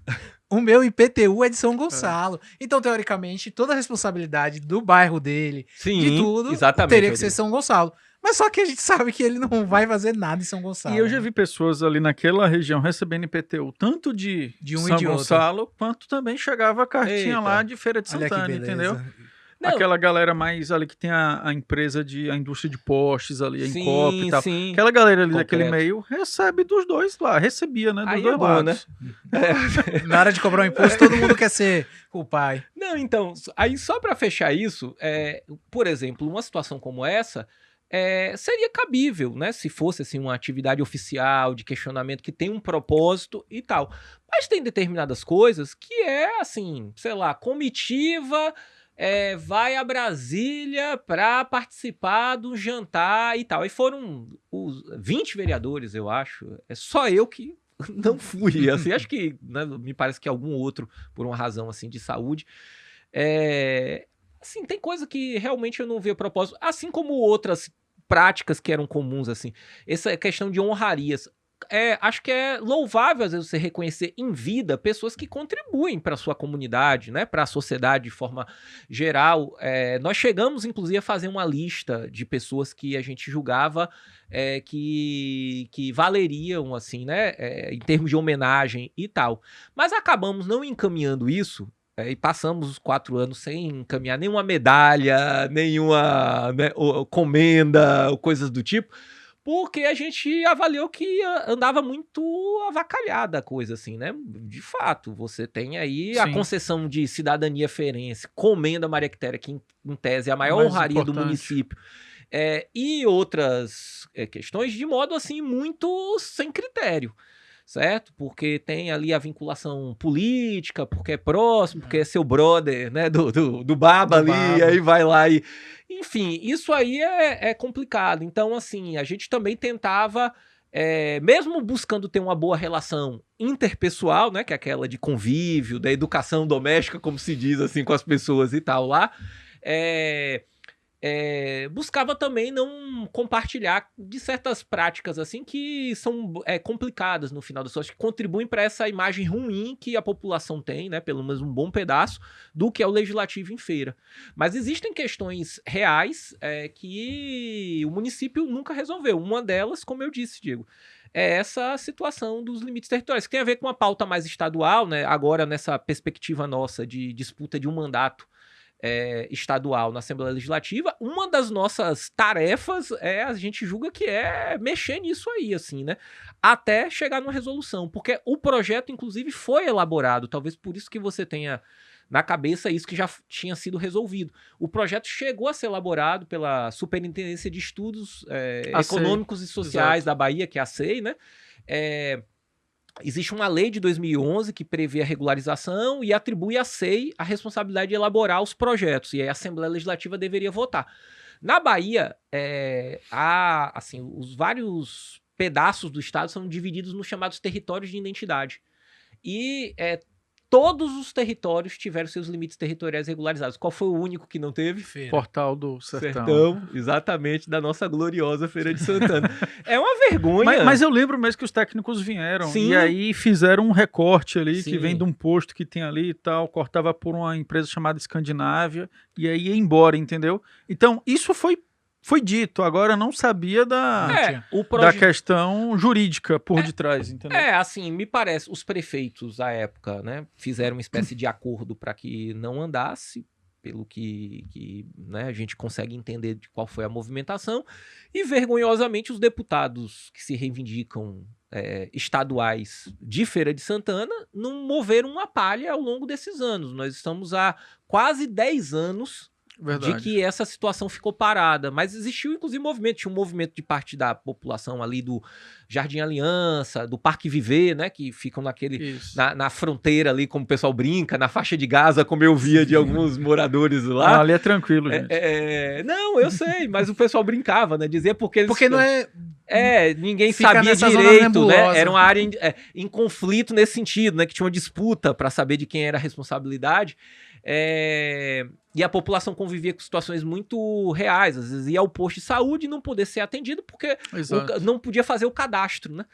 O meu IPTU é de São Gonçalo. Então, teoricamente, toda a responsabilidade do bairro dele, de tudo, teria que ser São Gonçalo. Mas só que a gente sabe que ele não vai fazer nada em São Gonçalo. E eu já vi pessoas ali naquela região recebendo IPTU, tanto de um São e de Gonçalo, outro, quanto também chegava a cartinha lá de Feira de Santana, entendeu? Não. Aquela galera mais ali que tem a empresa a indústria de postes ali, a Encop e tal. Sim. Aquela galera ali daquele meio recebe dos dois lá, recebia, né? Dos aí dois lados. Né? Na hora de cobrar um imposto, todo mundo quer ser o pai. Não, então, aí só para fechar isso, por exemplo, uma situação como essa seria cabível, né? Se fosse assim uma atividade oficial de questionamento que tem um propósito e tal. Mas tem determinadas coisas que assim, sei lá, comitiva vai a Brasília para participar do jantar e tal. E foram os 20 vereadores, eu acho. É só eu que não fui. Assim, acho que, né, me parece que algum outro, por uma razão assim de saúde. Assim, tem coisa que realmente eu não vi a propósito, assim como outras práticas que eram comuns, assim. Essa questão de honrarias. acho que é louvável, às vezes, você reconhecer em vida pessoas que contribuem para a sua comunidade, né, para a sociedade de forma geral. Nós chegamos, inclusive, a fazer uma lista de pessoas que a gente julgava que valeriam, assim, né, em termos de homenagem e tal. Mas acabamos não encaminhando isso, e passamos os 4 anos sem encaminhar nenhuma medalha, nenhuma, né, comenda, ou coisas do tipo, porque a gente avaliou que andava muito avacalhada a coisa, assim, né? De fato, você tem aí a Sim. concessão de cidadania ferense, comenda Maria Quitéria, que em tese é a maior Mais honraria do importante. município, e outras questões de modo, assim, muito sem critério. Certo? Porque tem ali a vinculação política, porque é próximo, porque é seu brother, né, do baba Do ali, baba. aí vai lá e... Enfim, isso aí é complicado. Então, assim, a gente também tentava, mesmo buscando ter uma boa relação interpessoal, né, que é aquela de convívio, da educação doméstica, como se diz, assim, com as pessoas e tal lá, buscava também não compartilhar de certas práticas assim que são complicadas no final das contas, que contribuem para essa imagem ruim que a população tem, né, pelo menos um bom pedaço, do que é o legislativo em feira. Mas existem questões reais que o município nunca resolveu. Uma delas, como eu disse, Diego, é essa situação dos limites territoriais, que tem a ver com uma pauta mais estadual, né, agora nessa perspectiva nossa de disputa de um mandato estadual na Assembleia Legislativa. Uma das nossas tarefas a gente julga que é mexer nisso aí, assim, né? Até chegar numa resolução, porque o projeto, inclusive, foi elaborado, talvez por isso que você tenha na cabeça isso que já tinha sido resolvido. O projeto chegou a ser elaborado pela Superintendência de Estudos Econômicos e Sociais da Bahia, que é a SEI, né? Existe uma lei de 2011 que prevê a regularização e atribui à SEI a responsabilidade de elaborar os projetos, e aí a Assembleia Legislativa deveria votar. Na Bahia, assim, os vários pedaços do estado são divididos nos chamados territórios de identidade. E todos os territórios tiveram seus limites territoriais regularizados. Qual foi o único que não teve? Feira. Portal do Sertão. Sertão, exatamente, da nossa gloriosa Feira de Santana. É uma vergonha. Mas eu lembro mesmo que os técnicos vieram. Sim. E aí fizeram um recorte ali, Sim. que vem de um posto que tem ali e tal, cortava por uma empresa chamada Escandinávia, e aí ia embora, entendeu? Então, isso foi dito. Agora eu não sabia da questão jurídica por detrás, entendeu? Assim, me parece, os prefeitos à época, né, fizeram uma espécie de acordo para que não andasse, pelo que né, a gente consegue entender de qual foi a movimentação, e vergonhosamente os deputados que se reivindicam estaduais de Feira de Santana não moveram uma palha ao longo desses anos. Nós estamos há quase 10 anos Verdade. de que essa situação ficou parada, mas existiu inclusive tinha um movimento de parte da população ali do Jardim Aliança, do Parque Viver, né, que ficam na fronteira ali, como o pessoal brinca, na faixa de Gaza, como eu via de alguns moradores lá. Ali é tranquilo, gente. Não, eu sei, mas o pessoal brincava, né, dizia porque não é... ninguém Fica sabia nessa direito, zona né? nebulosa. Era uma área em conflito nesse sentido, né? Que tinha uma disputa para saber de quem era a responsabilidade. E a população convivia com situações muito reais. Às vezes ia ao posto de saúde e não poder ser atendido porque não podia fazer o cadastro, né?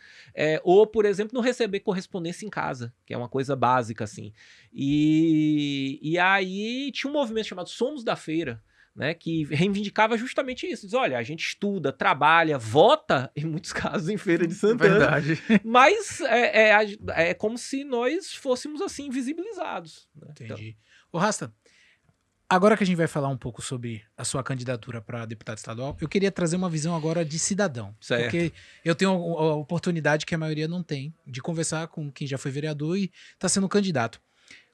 Ou, por exemplo, não receber correspondência em casa, que é uma coisa básica, assim. E aí tinha um movimento chamado Somos da Feira, né, que reivindicava justamente isso. Diz, olha, a gente estuda, trabalha, vota, em muitos casos, em Feira de Santana. Verdade. Mas é como se nós fôssemos, assim, invisibilizados. Né? Entendi. Ô, Rasta, agora que a gente vai falar um pouco sobre a sua candidatura para deputado estadual, eu queria trazer uma visão agora de cidadão. Certo. Porque eu tenho a oportunidade que a maioria não tem de conversar com quem já foi vereador e está sendo candidato.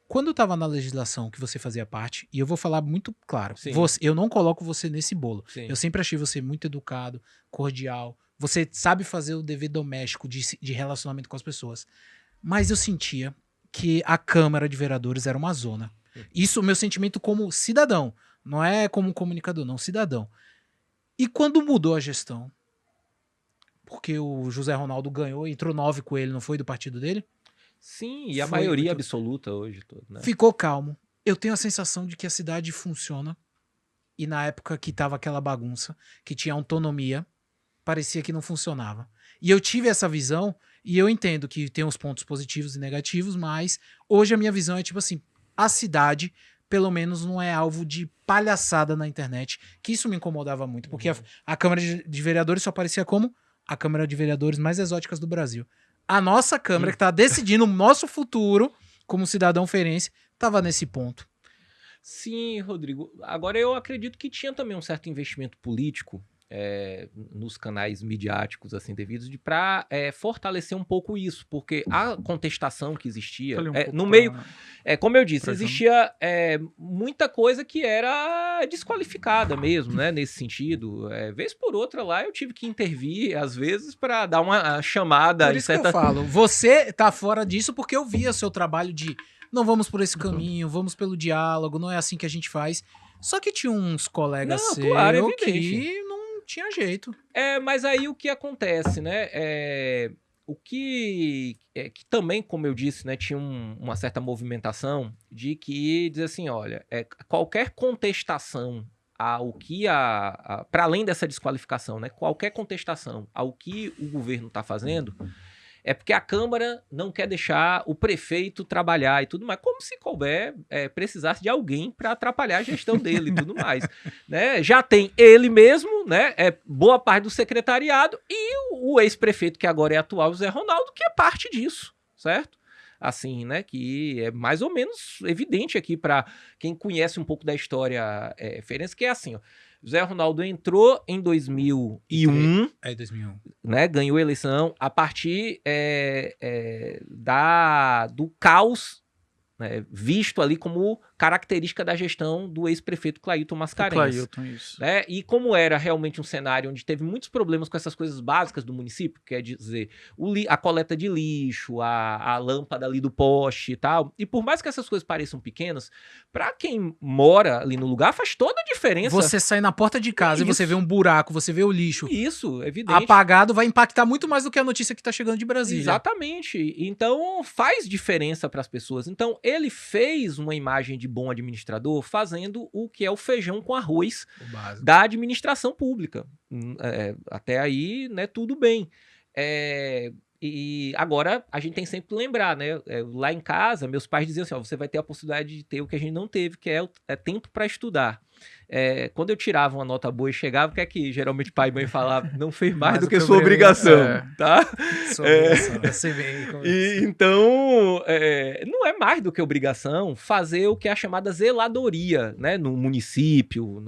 Quando eu estava na legislação que você fazia parte, e eu vou falar muito claro, eu não coloco você nesse bolo. Sim. Eu sempre achei você muito educado, cordial, você sabe fazer o dever doméstico de relacionamento com as pessoas. Mas eu sentia que a Câmara de Vereadores era uma zona. Isso é o meu sentimento como cidadão, não é como comunicador, não, cidadão. E quando mudou a gestão, porque o José Ronaldo ganhou, entrou 9 com ele, não foi do partido dele? Sim, e a maioria absoluta hoje. Né? Ficou calmo. Eu tenho a sensação de que a cidade funciona. E na época que tava aquela bagunça, que tinha autonomia, parecia que não funcionava. E eu tive essa visão, e eu entendo que tem os pontos positivos e negativos, mas hoje a minha visão é tipo assim, a cidade, pelo menos, não é alvo de palhaçada na internet, que isso me incomodava muito, porque a Câmara de Vereadores só parecia como a Câmara de Vereadores mais exóticas do Brasil. A nossa Câmara, que tá decidindo o nosso futuro como cidadão feirense, tava nesse ponto. Sim, Rodrigo. Agora, eu acredito que tinha também um certo investimento político nos canais midiáticos assim devidos para fortalecer um pouco isso, porque a contestação que existia no meio, como eu disse, existia muita coisa que era desqualificada mesmo, né, nesse sentido. Vez por outra lá eu tive que intervir às vezes para dar uma chamada. Por isso que eu falo, você tá fora disso porque eu via seu trabalho de não vamos por esse caminho, vamos pelo diálogo, não é assim que a gente faz. Só que tinha uns colegas seus que não tinha jeito. Mas aí o que acontece, né? O que também, como eu disse, né, tinha uma certa movimentação de que diz assim, olha, qualquer contestação ao que para além dessa desqualificação, né, qualquer contestação ao que o governo está fazendo é porque a Câmara não quer deixar o prefeito trabalhar e tudo mais, como se couber precisasse de alguém para atrapalhar a gestão dele e tudo mais. Né? Já tem ele mesmo, né? Boa parte do secretariado, e o ex-prefeito, que agora é atual, o Zé Ronaldo, que é parte disso, certo? Assim, né? Que é mais ou menos evidente aqui para quem conhece um pouco da história feirense, que é assim, ó. Zé Ronaldo entrou em 2001. 2001. Né, ganhou a eleição a partir do caos, né, visto ali como característica da gestão do ex-prefeito Clailton Mascarenhas. Isso. Né, e como era realmente um cenário onde teve muitos problemas com essas coisas básicas do município, quer dizer, a coleta de lixo, a lâmpada ali do poste e tal, e por mais que essas coisas pareçam pequenas, para quem mora ali no lugar faz toda a diferença. Você sai na porta de casa e você vê um buraco, você vê o lixo. Isso, evidente. Apagado, vai impactar muito mais do que a notícia que tá chegando de Brasília. Exatamente. Então faz diferença para as pessoas. Então ele fez uma imagem de bom administrador fazendo o que é o feijão com arroz da administração pública. Até aí, né, tudo bem. E agora a gente tem sempre que lembrar, né? Lá em casa, meus pais diziam assim, ó, você vai ter a possibilidade de ter o que a gente não teve, que é tempo para estudar. Quando eu tirava uma nota boa e chegava, o que é que geralmente pai e mãe falavam? Não fez mais do que sua obrigação, tá? Sua obrigação, eu sei bem como então, não é mais do que obrigação fazer o que é a chamada zeladoria, né? No município,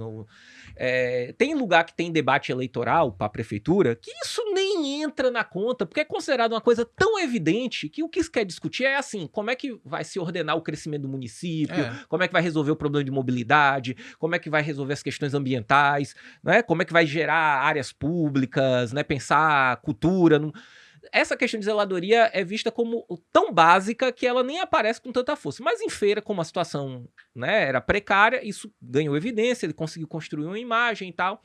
tem lugar que tem debate eleitoral para a prefeitura que isso nem entra na conta, porque é considerado uma coisa tão evidente que o que se quer discutir é assim, como é que vai se ordenar o crescimento do município, como é que vai resolver o problema de mobilidade, como é que vai resolver as questões ambientais, né? Como é que vai gerar áreas públicas, né? Pensar cultura. Essa questão de zeladoria é vista como tão básica que ela nem aparece com tanta força. Mas em feira, como a situação, né, era precária, isso ganhou evidência, ele conseguiu construir uma imagem e tal.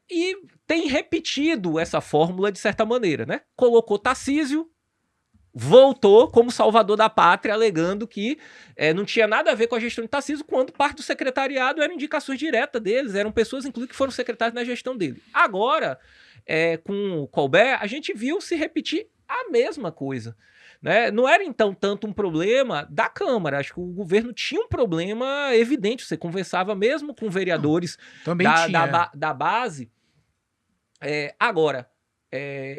E tem repetido essa fórmula de certa maneira, né? Colocou Tarcísio, voltou como salvador da pátria, alegando que não tinha nada a ver com a gestão de Tarcísio, quando parte do secretariado eram indicações diretas deles, eram pessoas, inclusive, que foram secretários na gestão dele. Agora, com o Colbert, a gente viu se repetir a mesma coisa. Né? Não era, então, tanto um problema da Câmara. Acho que o governo tinha um problema evidente. Você conversava mesmo com vereadores da base. Agora,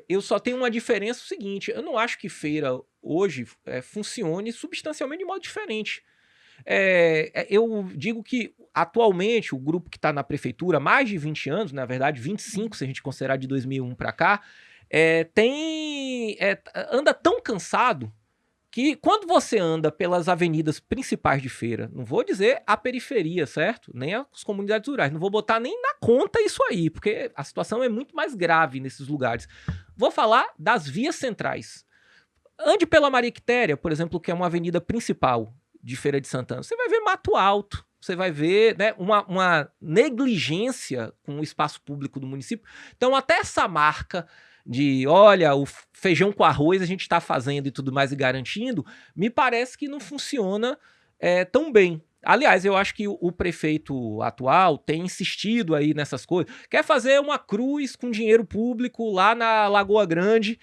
eu só tenho uma diferença o seguinte, eu não acho que feira hoje funcione substancialmente de modo diferente. Eu digo que atualmente o grupo que está na prefeitura, mais de 20 anos, na verdade 25 se a gente considerar de 2001 para cá, anda tão cansado que quando você anda pelas avenidas principais de feira, não vou dizer a periferia, certo? Nem as comunidades rurais, não vou botar nem na conta isso aí, porque a situação é muito mais grave nesses lugares. Vou falar das vias centrais. Ande pela Maria Quitéria, por exemplo, que é uma avenida principal de Feira de Santana, você vai ver mato alto, você vai ver, né, uma negligência com o espaço público do município. Então até essa marca de, olha, o feijão com arroz a gente está fazendo e tudo mais e garantindo, me parece que não funciona tão bem. Aliás, eu acho que o prefeito atual tem insistido aí nessas coisas. Quer fazer uma cruz com dinheiro público lá na Lagoa Grande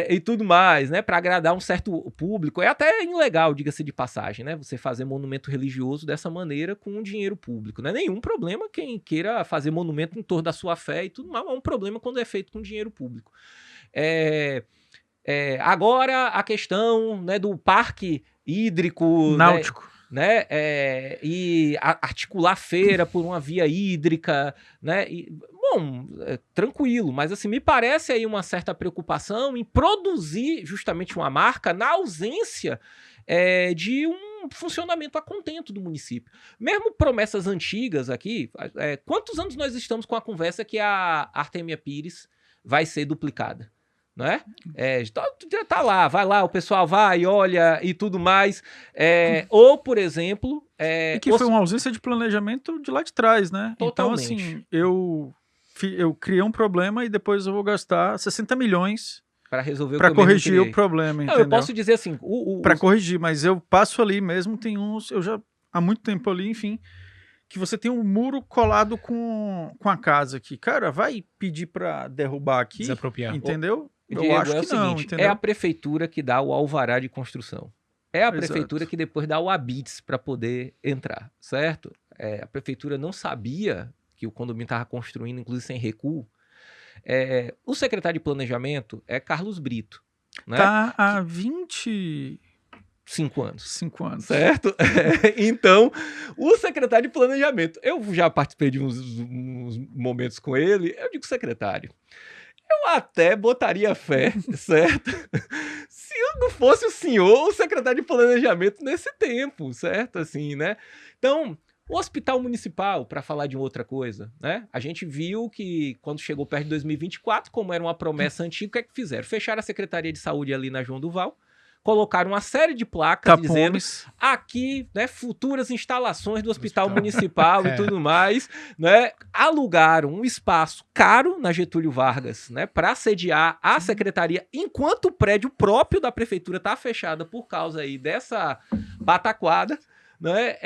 e tudo mais, né? Para agradar um certo público. É até ilegal, diga-se de passagem, né? Você fazer monumento religioso dessa maneira com dinheiro público. Não é nenhum problema quem queira fazer monumento em torno da sua fé e tudo mais. É um problema quando é feito com dinheiro público. Agora, a questão, né, do parque hídrico... Náutico. Né, e articular feira por uma via hídrica, né, tranquilo, mas assim, me parece aí uma certa preocupação em produzir justamente uma marca na ausência de um funcionamento a contento do município. Mesmo promessas antigas aqui, quantos anos nós estamos com a conversa que a Artemia Pires vai ser duplicada? Não é? Tá lá, vai lá, o pessoal vai, olha e tudo mais. Ou, por exemplo... e que foi uma ausência de planejamento de lá de trás, né? Totalmente. Então, assim, eu criei um problema e depois eu vou gastar 60 milhões para resolver para corrigir o problema, entendeu? Eu posso dizer assim... Para corrigir, mas eu passo ali mesmo, tem uns... Eu já, há muito tempo ali, enfim... que você tem um muro colado com a casa aqui. Cara, vai pedir para derrubar aqui, desapropriar. entendeu? Diego, eu acho que o não, seguinte, entendeu? é a prefeitura que dá o alvará de construção. É a prefeitura Exato. que depois dá o habite para poder entrar, certo? A prefeitura não sabia que o condomínio estava construindo, inclusive sem recuo. O secretário de planejamento é Carlos Brito. Né? Tá há 25 anos. 5 anos. Certo? Então, o secretário de planejamento, eu já participei de uns momentos com ele, eu digo secretário, eu até botaria fé, certo? Se não fosse o senhor, o secretário de planejamento nesse tempo, certo? Assim, né? Então, o hospital municipal, para falar de outra coisa, né? A gente viu que quando chegou perto de 2024, como era uma promessa antiga, o que é que fizeram? Fecharam a Secretaria de Saúde ali na João Duval, colocaram uma série de placas dizendo aqui, né, futuras instalações do hospital municipal e tudo mais, né, alugaram um espaço caro na Getúlio Vargas, né, para sediar a secretaria, enquanto o prédio próprio da prefeitura tá fechado por causa aí dessa pataquada, né,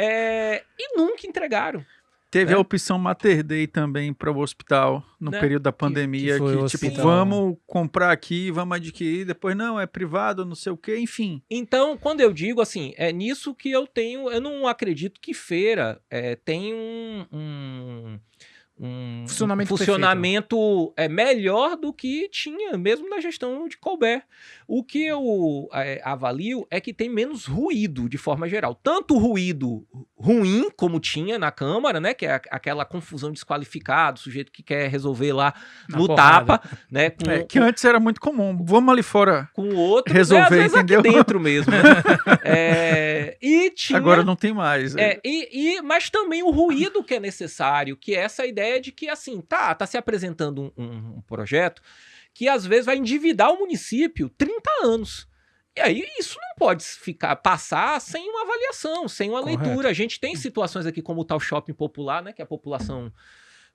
e nunca entregaram. Teve a opção Mater Dei também para o hospital no período da pandemia, que tipo, vamos comprar aqui, vamos adquirir, depois não, é privado, não sei o quê, enfim. Então, quando eu digo assim, é nisso que eu não acredito que feira tem um funcionamento melhor do que tinha mesmo na gestão de Colbert. O que eu avalio é que tem menos ruído de forma geral. Tanto ruído ruim, como tinha na Câmara, né, que é aquela confusão desqualificada, o sujeito que quer resolver lá no tapa, né, que antes era muito comum. Vamos ali fora com o outro, resolver, né, às vezes entendeu? Aqui dentro mesmo. E tinha, agora não tem mais. Mas também o ruído que é necessário, que é essa ideia de que, assim, tá se apresentando um projeto que às vezes vai endividar o município 30 anos. E aí isso não pode passar sem uma avaliação, sem uma leitura. A gente tem situações aqui como o tal shopping popular, né, que a população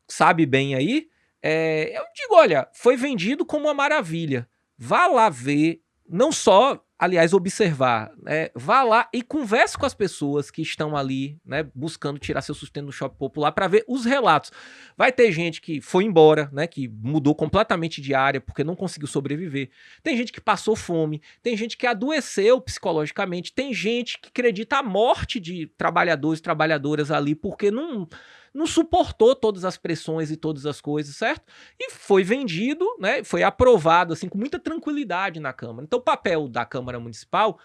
sabe bem aí. Eu digo, olha, foi vendido como uma maravilha. Vá lá ver, não só, aliás, observar, né? Vá lá e converse com as pessoas que estão ali, né, buscando tirar seu sustento no shopping popular para ver os relatos. Vai ter gente que foi embora, né, que mudou completamente de área porque não conseguiu sobreviver. Tem gente que passou fome, tem gente que adoeceu psicologicamente, tem gente que acredita a morte de trabalhadores e trabalhadoras ali porque não suportou todas as pressões e todas as coisas, certo? E foi vendido, né? Foi aprovado assim com muita tranquilidade na Câmara. Então o papel da Câmara Municipal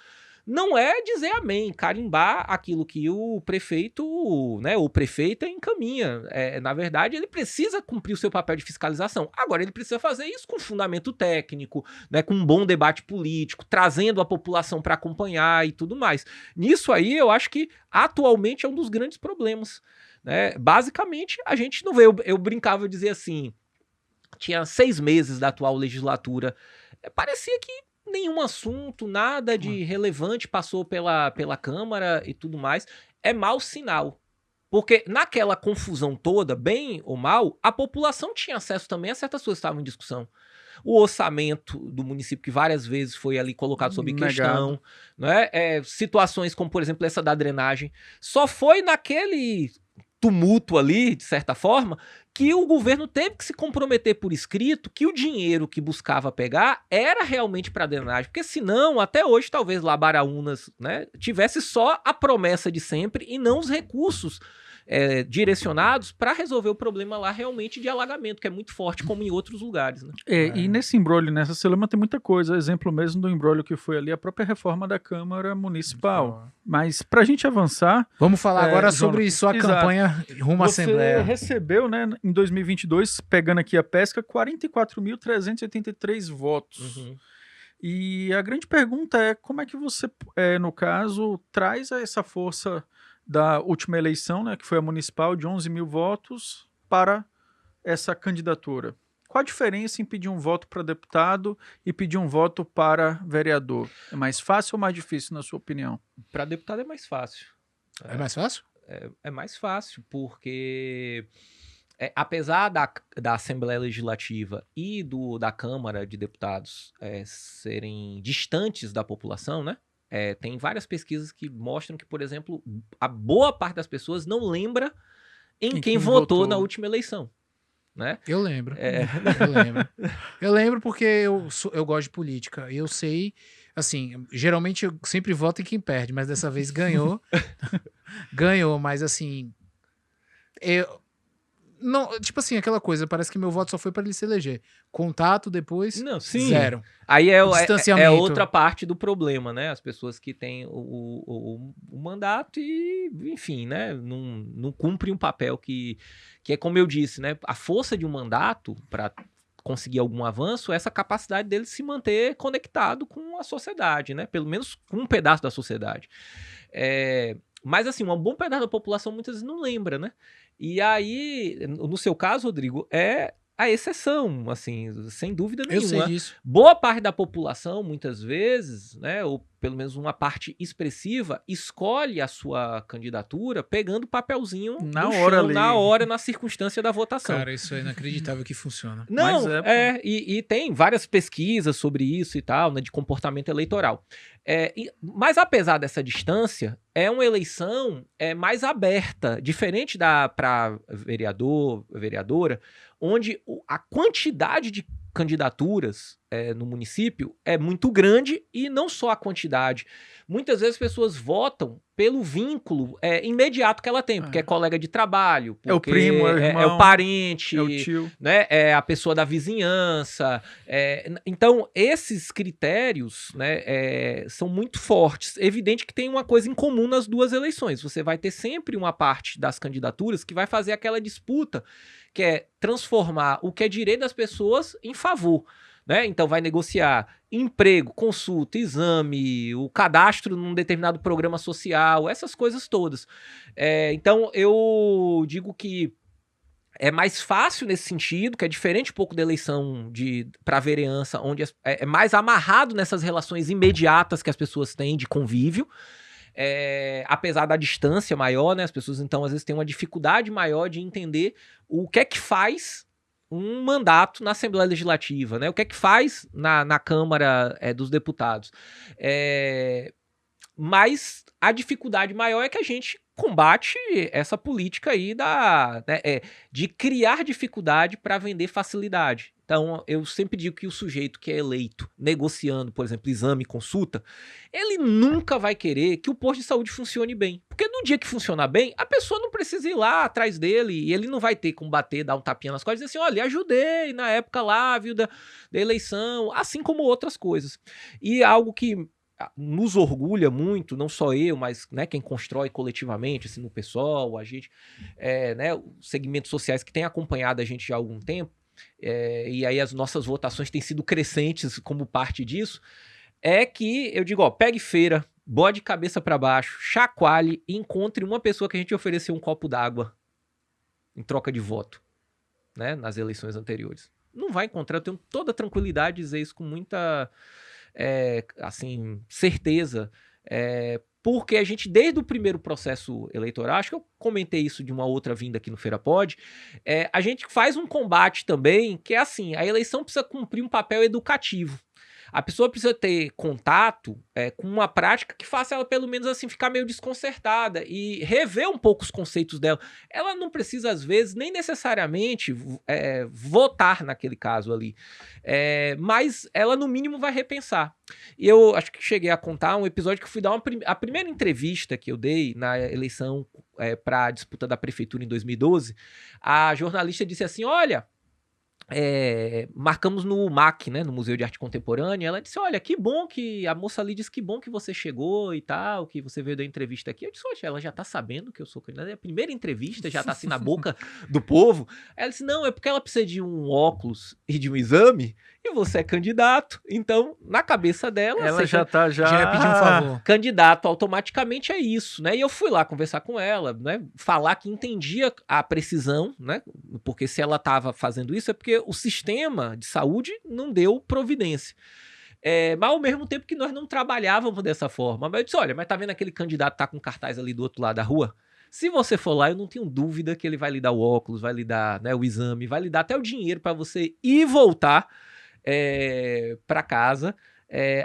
não é dizer amém, carimbar aquilo que o prefeito, né, o prefeito encaminha. Na verdade, ele precisa cumprir o seu papel de fiscalização. Agora, ele precisa fazer isso com fundamento técnico, né, com um bom debate político, trazendo a população para acompanhar e tudo mais. Nisso aí, eu acho que atualmente é um dos grandes problemas. Né? Basicamente, a gente não vê. Eu brincava, eu dizia assim, tinha 6 meses da atual legislatura, parecia que nenhum assunto, nada de relevante passou pela Câmara e tudo mais. É mau sinal. Porque naquela confusão toda, bem ou mal, a população tinha acesso também a certas coisas que estavam em discussão. o orçamento do município, que várias vezes foi ali colocado sob questão, né? Situações como, por exemplo, essa da drenagem. Só foi naquele tumulto ali, de certa forma, que o governo teve que se comprometer por escrito que o dinheiro que buscava pegar era realmente para drenagem, porque senão, até hoje, talvez lá Baraunas, né, tivesse só a promessa de sempre e não os recursos direcionados para resolver o problema lá realmente de alagamento, que é muito forte, como em outros lugares. Né? E nesse imbróglio, nessa celeuma, tem muita coisa. Exemplo mesmo do imbróglio que foi ali, a própria reforma da Câmara Municipal. Mas pra gente avançar... Vamos falar agora sobre sua campanha rumo à Assembleia. Você recebeu, né, em 2022, pegando aqui a pesca, 44.383 votos. Uhum. E a grande pergunta é como é que você, no caso, traz essa força da última eleição, né, que foi a municipal, de 11 mil votos, para essa candidatura. Qual a diferença em pedir um voto para deputado e pedir um voto para vereador? É mais fácil ou mais difícil, na sua opinião? Para deputado é mais fácil. É mais fácil? É mais fácil, porque apesar da Assembleia Legislativa e da Câmara de Deputados serem distantes da população, né? Tem várias pesquisas que mostram que, por exemplo, a boa parte das pessoas não lembra em quem votou na última eleição. Né? Eu lembro. Eu lembro porque eu gosto de política. Eu sei, assim, geralmente eu sempre voto em quem perde, mas dessa vez ganhou. Ganhou, mas assim... Não, tipo assim, aquela coisa, parece que meu voto só foi para ele se eleger. Contato depois, não, sim. zero. Aí é distanciamento. outra parte do problema, né? As pessoas que têm o mandato e, enfim, né? Não cumprem um papel que é como eu disse, né? A força de um mandato para conseguir algum avanço é essa capacidade dele se manter conectado com a sociedade, né? Pelo menos com um pedaço da sociedade. Mas, assim, um bom pedaço da população muitas vezes não lembra, né? E aí, no seu caso, Rodrigo, é a exceção, assim, sem dúvida nenhuma. Eu sei disso. Boa parte da população, muitas vezes, né, ou pelo menos uma parte expressiva, escolhe a sua candidatura pegando o papelzinho na hora, na circunstância da votação. Cara, isso é inacreditável que funciona. Não, e tem várias pesquisas sobre isso e tal, né, de comportamento eleitoral. Mas apesar dessa distância, é uma eleição mais aberta, diferente para vereador, vereadora, onde a quantidade de candidaturas no município é muito grande e não só a quantidade. Muitas vezes as pessoas votam pelo vínculo imediato que ela tem, porque é colega de trabalho, porque é o primo, é o irmão, é o parente, é o tio, né, é a pessoa da vizinhança. Então, esses critérios, né, são muito fortes. Evidente que tem uma coisa em comum nas duas eleições. Você vai ter sempre uma parte das candidaturas que vai fazer aquela disputa, que é transformar o que é direito das pessoas em favor. Né? Então vai negociar emprego, consulta, exame, o cadastro num determinado programa social, essas coisas todas. Então eu digo que é mais fácil nesse sentido, que é diferente um pouco da eleição para vereança, onde é mais amarrado nessas relações imediatas que as pessoas têm de convívio. Apesar da distância maior, né, as pessoas então às vezes têm uma dificuldade maior de entender o que é que faz um mandato na Assembleia Legislativa, né? O que é que faz na Câmara dos Deputados. Mas a dificuldade maior é que a gente combate essa política aí de criar dificuldade para vender facilidade. Então, eu sempre digo que o sujeito que é eleito negociando, por exemplo, exame e consulta, ele nunca vai querer que o posto de saúde funcione bem. Porque no dia que funcionar bem, a pessoa não precisa ir lá atrás dele e ele não vai ter como bater, dar um tapinha nas costas e dizer assim, olha, ajudei na época lá, viu, da eleição, assim como outras coisas. E algo que nos orgulha muito, não só eu, mas, né, quem constrói coletivamente, assim, no PSOL, a gente, né, os segmentos sociais que têm acompanhado a gente já há algum tempo, e aí as nossas votações têm sido crescentes como parte disso, é que eu digo, pegue feira, bode cabeça para baixo, chacoalhe e encontre uma pessoa que a gente ofereceu um copo d'água em troca de voto, né, nas eleições anteriores. Não vai encontrar, eu tenho toda a tranquilidade de dizer isso com muita... assim, certeza, porque a gente, desde o primeiro processo eleitoral, acho que eu comentei isso de uma outra vinda aqui no Feira Pod, a gente faz um combate também, que é assim, a eleição precisa cumprir um papel educativo. A pessoa precisa ter contato com uma prática que faça ela, pelo menos assim, ficar meio desconcertada e rever um pouco os conceitos dela. Ela não precisa, às vezes, nem necessariamente votar naquele caso ali, mas ela, no mínimo, vai repensar. E eu acho que cheguei a contar um episódio que eu fui dar a primeira entrevista que eu dei na eleição para a disputa da prefeitura em 2012. A jornalista disse assim, olha... marcamos no MAC, né, no Museu de Arte Contemporânea. Ela disse, olha, que bom que a moça ali disse que bom que você chegou e tal, que você veio da entrevista aqui. Eu disse, oxe, ela já tá sabendo que eu sou candidata, é a primeira entrevista, já tá assim na boca do povo. Ela disse, não, é porque ela precisa de um óculos e de um exame e você é candidato. Então, na cabeça dela... Ela já tá, Já ia pedir um favor. Candidato automaticamente é isso, né? E eu fui lá conversar com ela, né? Falar que entendia a precisão, né? Porque se ela tava fazendo isso é porque o sistema de saúde não deu providência. Mas ao mesmo tempo que nós não trabalhávamos dessa forma. Mas eu disse, olha, mas tá vendo aquele candidato que tá com cartaz ali do outro lado da rua? Se você for lá, eu não tenho dúvida que ele vai lhe dar o óculos, vai lhe dar, né, o exame, vai lhe dar até o dinheiro para você ir e voltar para casa.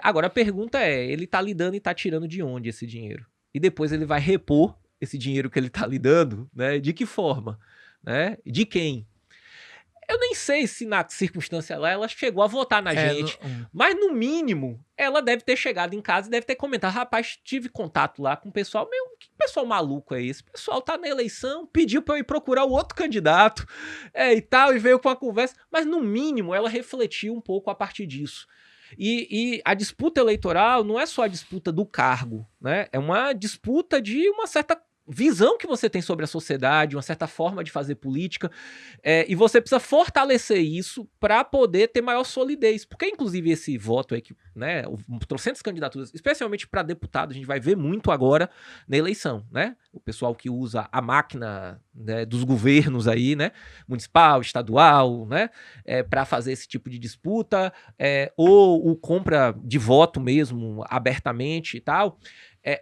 Agora a pergunta ele tá lhe dando e tá tirando de onde esse dinheiro? E depois ele vai repor esse dinheiro que ele tá lhe dando, né? De que forma? Né? De quem? Eu nem sei se na circunstância lá ela chegou a votar na gente, mas no mínimo ela deve ter chegado em casa e deve ter comentado, rapaz, tive contato lá com o pessoal, meu, que pessoal maluco é esse? O pessoal tá na eleição, pediu pra eu ir procurar o outro candidato e tal, e veio com a conversa, mas no mínimo ela refletiu um pouco a partir disso. E a disputa eleitoral não é só a disputa do cargo, né? É uma disputa de uma certa visão que você tem sobre a sociedade, uma certa forma de fazer política, e você precisa fortalecer isso para poder ter maior solidez, porque inclusive esse voto aí, né, trocentas candidaturas, especialmente para deputado, a gente vai ver muito agora na eleição, né, o pessoal que usa a máquina, né, dos governos aí, né, municipal, estadual, né, para fazer esse tipo de disputa, ou o compra de voto mesmo, abertamente e tal.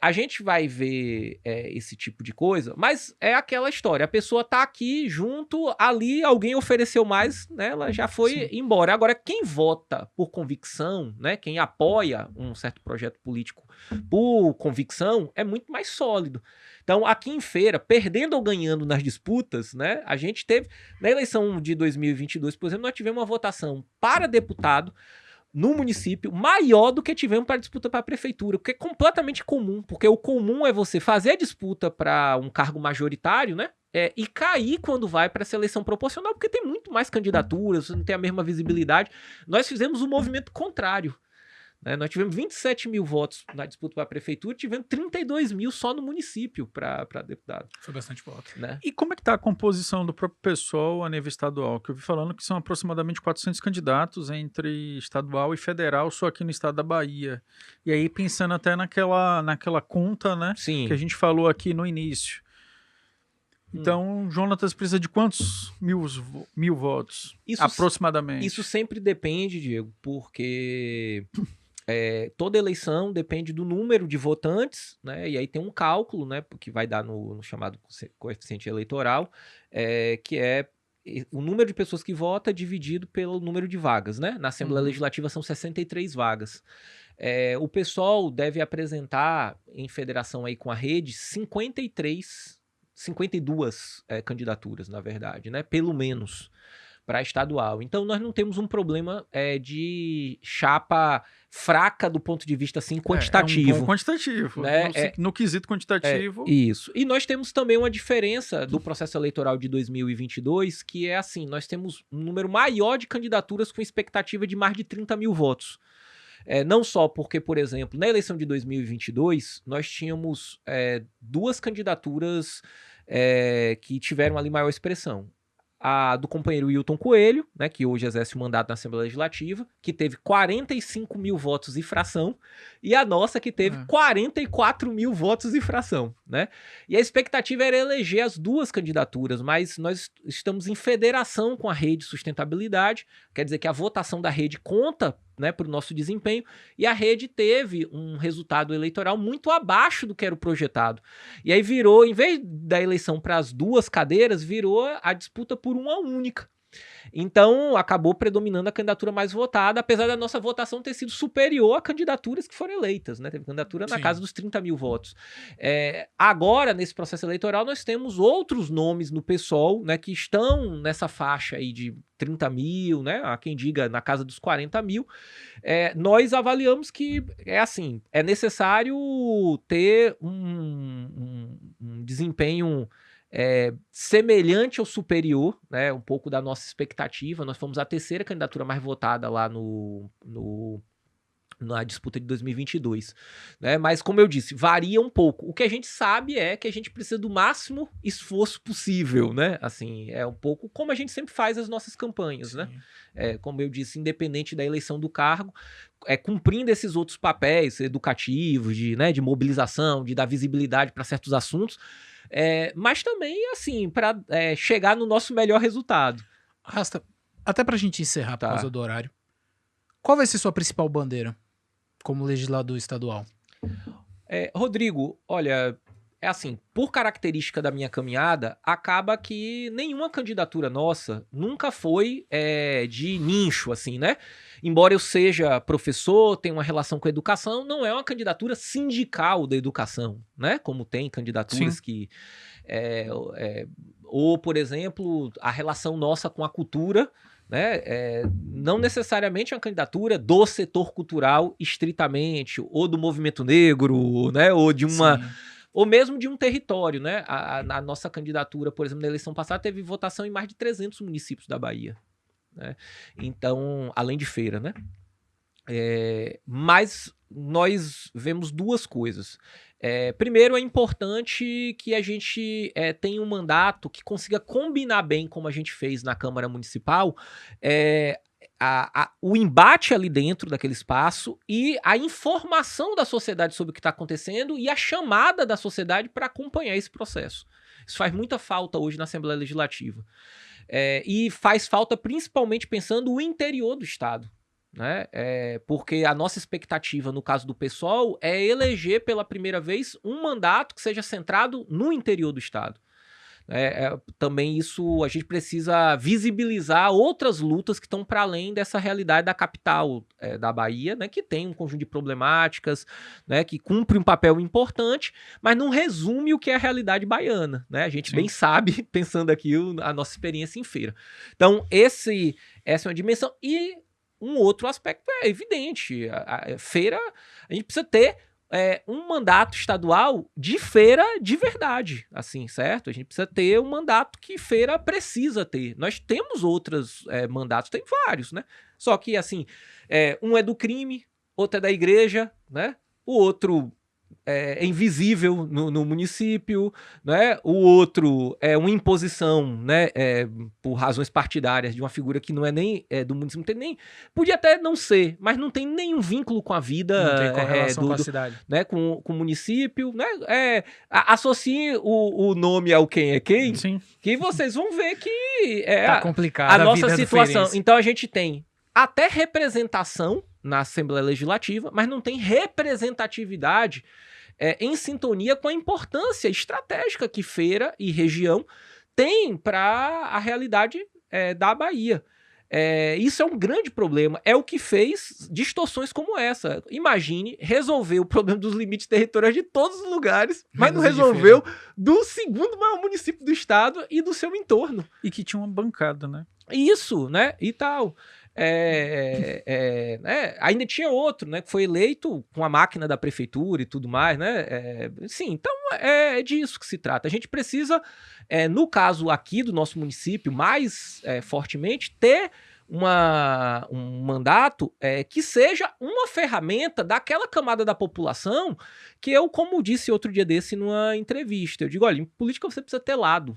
A gente vai ver esse tipo de coisa, mas é aquela história, a pessoa tá aqui junto, ali alguém ofereceu mais, né, ela já foi embora. Agora, quem vota por convicção, né, quem apoia um certo projeto político por convicção, é muito mais sólido. Então, aqui em Feira, perdendo ou ganhando nas disputas, né, a gente teve, na eleição de 2022, por exemplo, nós tivemos uma votação para deputado no município maior do que tivemos para a disputa para a prefeitura, o que é completamente comum, porque o comum é você fazer a disputa para um cargo majoritário, né? E cair quando vai para a seleção proporcional, porque tem muito mais candidaturas, você não tem a mesma visibilidade. Nós fizemos um movimento contrário, né? Nós tivemos 27 mil votos na disputa para a prefeitura, tivemos 32 mil só no município para deputado. Foi bastante voto. Né? E como é que está a composição do próprio PSOL a nível estadual? Que eu vi falando que são aproximadamente 400 candidatos entre estadual e federal, só aqui no estado da Bahia. E aí pensando até naquela conta, né? Sim. Que a gente falou aqui no início. Então, Jonatas precisa de quantos mil votos, aproximadamente? Isso sempre depende, Diego, porque... toda eleição depende do número de votantes, né? E aí tem um cálculo, né, que vai dar no chamado coeficiente eleitoral, que é o número de pessoas que vota dividido pelo número de vagas, né? Na Assembleia Legislativa são 63 vagas. O PSOL deve apresentar, em federação aí com a rede, 52 candidaturas, na verdade, né? Pelo menos, para estadual. Então, nós não temos um problema de chapa fraca do ponto de vista assim, quantitativo. É um bom quantitativo. Né? No quesito quantitativo. Isso. E nós temos também uma diferença do processo eleitoral de 2022, que é assim, nós temos um número maior de candidaturas com expectativa de mais de 30 mil votos. Não só porque, por exemplo, na eleição de 2022, nós tínhamos duas candidaturas que tiveram ali maior expressão. A do companheiro Wilton Coelho, né, que hoje exerce o mandato na Assembleia Legislativa, que teve 45 mil votos e fração, e a nossa, que teve 44 mil votos e fração. né? E a expectativa era eleger as duas candidaturas, mas nós estamos em federação com a Rede Sustentabilidade, quer dizer que a votação da rede conta, né, para o nosso desempenho, e a rede teve um resultado eleitoral muito abaixo do que era o projetado. E aí virou, em vez da eleição para as duas cadeiras, virou a disputa por uma única. Então, acabou predominando a candidatura mais votada, apesar da nossa votação ter sido superior a candidaturas que foram eleitas, né? Teve candidatura na casa dos 30 mil votos. Agora, nesse processo eleitoral, nós temos outros nomes no PSOL, né, que estão nessa faixa aí de 30 mil, né? Há quem diga na casa dos 40 mil. Nós avaliamos que é necessário ter um desempenho semelhante ou superior, né, um pouco da nossa expectativa. Nós fomos a terceira candidatura mais votada lá na disputa de 2022, né? Mas, como eu disse, varia um pouco. O que a gente sabe é que a gente precisa do máximo esforço possível, né? Assim, é um pouco como a gente sempre faz as nossas campanhas, né? Como eu disse, independente da eleição do cargo, cumprindo esses outros papéis educativos, de mobilização, de dar visibilidade para certos assuntos, mas também, assim, para chegar no nosso melhor resultado. Rasta, até pra gente encerrar por causa do horário, qual vai ser sua principal bandeira como legislador estadual? Rodrigo, olha, assim, por característica da minha caminhada, acaba que nenhuma candidatura nossa nunca foi de nicho, assim, né? Embora eu seja professor, tenha uma relação com a educação, não é uma candidatura sindical da educação, né? Como tem candidaturas que... ou, por exemplo, a relação nossa com a cultura, né? Não necessariamente é uma candidatura do setor cultural estritamente, ou do movimento negro, né? Ou de uma... ou mesmo de um território, né? A nossa candidatura, por exemplo, na eleição passada, teve votação em mais de 300 municípios da Bahia, né? Então, além de Feira, né? Mas nós vemos duas coisas. Primeiro, é importante que a gente tenha um mandato que consiga combinar bem, como a gente fez na Câmara Municipal, o embate ali dentro daquele espaço e a informação da sociedade sobre o que está acontecendo e a chamada da sociedade para acompanhar esse processo. Isso faz muita falta hoje na Assembleia Legislativa. E faz falta principalmente pensando o interior do Estado, né? Porque a nossa expectativa, no caso do PSOL, é eleger pela primeira vez um mandato que seja centrado no interior do Estado. Também isso, a gente precisa visibilizar outras lutas que estão para além dessa realidade da capital da Bahia, né, que tem um conjunto de problemáticas, né, que cumpre um papel importante, mas não resume o que é a realidade baiana, né? A gente bem sabe, pensando aqui a nossa experiência em Feira. Então, essa é uma dimensão. E um outro aspecto é evidente, a Feira, a gente precisa ter um mandato estadual de Feira de verdade, assim, certo? A gente precisa ter um mandato que Feira precisa ter. Nós temos outros mandatos, tem vários, né? Só que, assim, um é do crime, outro é da igreja, né? O outro é invisível no município, né? O outro é uma imposição, né? Por razões partidárias de uma figura que não é nem do município, não tem nem, podia até não ser, mas não tem nenhum vínculo com a vida, não tem correlação com a cidade, né? Com o município, né? Associe o nome ao quem é quem, sim, que vocês vão ver que tá complicada a nossa vida situação. Então a gente tem até representação na Assembleia Legislativa, mas não tem representatividade em sintonia com a importância estratégica que Feira e região têm para a realidade da Bahia. Isso é um grande problema. É o que fez distorções como essa. Imagine resolver o problema dos limites territoriais de todos os lugares, mas não resolveu do segundo maior município do estado e do seu entorno. E que tinha uma bancada, né? Isso, né? E tal. Ainda tinha outro, né, que foi eleito com a máquina da prefeitura e tudo mais, né? Sim, então é disso que se trata. A gente precisa, no caso aqui do nosso município, mais fortemente, ter um mandato que seja uma ferramenta daquela camada da população que eu, como disse outro dia desse numa entrevista, eu digo, olha, em política você precisa ter lado.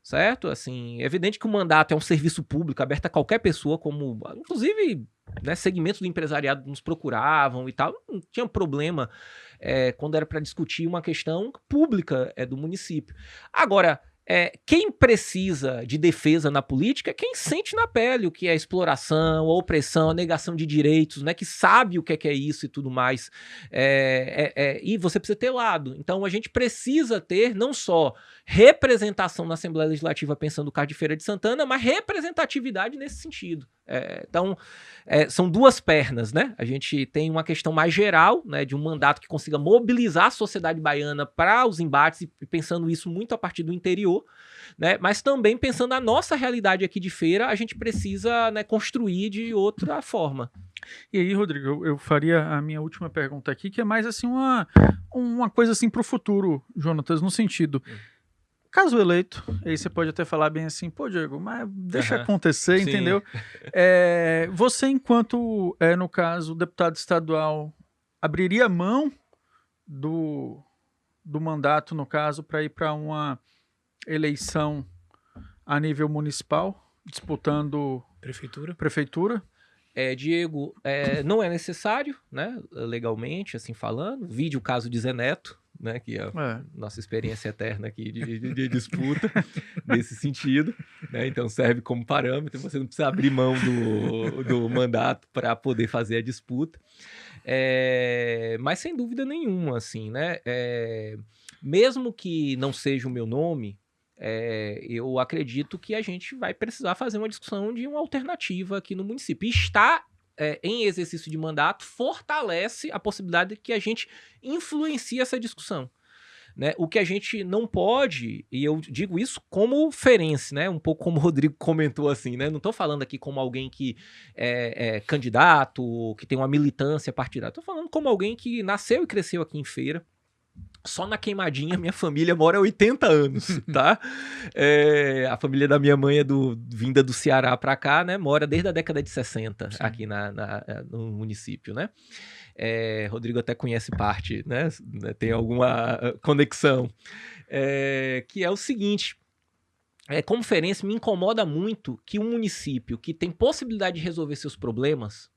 Certo? Assim, é evidente que o mandato é um serviço público aberto a qualquer pessoa, como, inclusive, né, segmentos do empresariado nos procuravam e tal, não tinha problema quando era para discutir uma questão pública do município. Agora, quem precisa de defesa na política é quem sente na pele o que é a exploração, a opressão, a negação de direitos, né, que sabe o que é isso e tudo mais. E você precisa ter lado. Então a gente precisa ter não só representação na Assembleia Legislativa pensando o caso de Feira de Santana, mas representatividade nesse sentido. Então, são duas pernas, né? A gente tem uma questão mais geral, né, de um mandato que consiga mobilizar a sociedade baiana para os embates e pensando isso muito a partir do interior, né? Mas também pensando na nossa realidade aqui de Feira, a gente precisa, né, construir de outra forma. E aí, Rodrigo, eu faria a minha última pergunta aqui, que é mais assim uma coisa assim para o futuro, Jonatas, no sentido... Caso eleito, aí você pode até falar bem assim, pô, Diego, mas deixa acontecer, sim. Entendeu? Você, enquanto, no caso, deputado estadual, abriria mão do mandato, no caso, para ir para uma eleição a nível municipal, disputando prefeitura? Diego, não é necessário, né, legalmente, assim falando. Vide o caso de Zé Neto, né, que é nossa experiência eterna aqui de disputa nesse sentido, né, então serve como parâmetro, você não precisa abrir mão do mandato para poder fazer a disputa, mas sem dúvida nenhuma, assim, né, mesmo que não seja o meu nome, eu acredito que a gente vai precisar fazer uma discussão de uma alternativa aqui no município. E estar em exercício de mandato fortalece a possibilidade de que a gente influencie essa discussão. Né? O que a gente não pode, e eu digo isso como ferense, né? Um pouco como o Rodrigo comentou assim, né? Não estou falando aqui como alguém que é candidato, que tem uma militância partidária. Estou falando como alguém que nasceu e cresceu aqui em Feira. Só na Queimadinha, minha família mora há 80 anos, tá? A família da minha mãe vinda do Ceará para cá, né? Mora desde a década de 60 Sim. aqui no município, né? Rodrigo até conhece parte, né? Tem alguma conexão. Que é o seguinte, como ferense, me incomoda muito que um município que tem possibilidade de resolver seus problemas,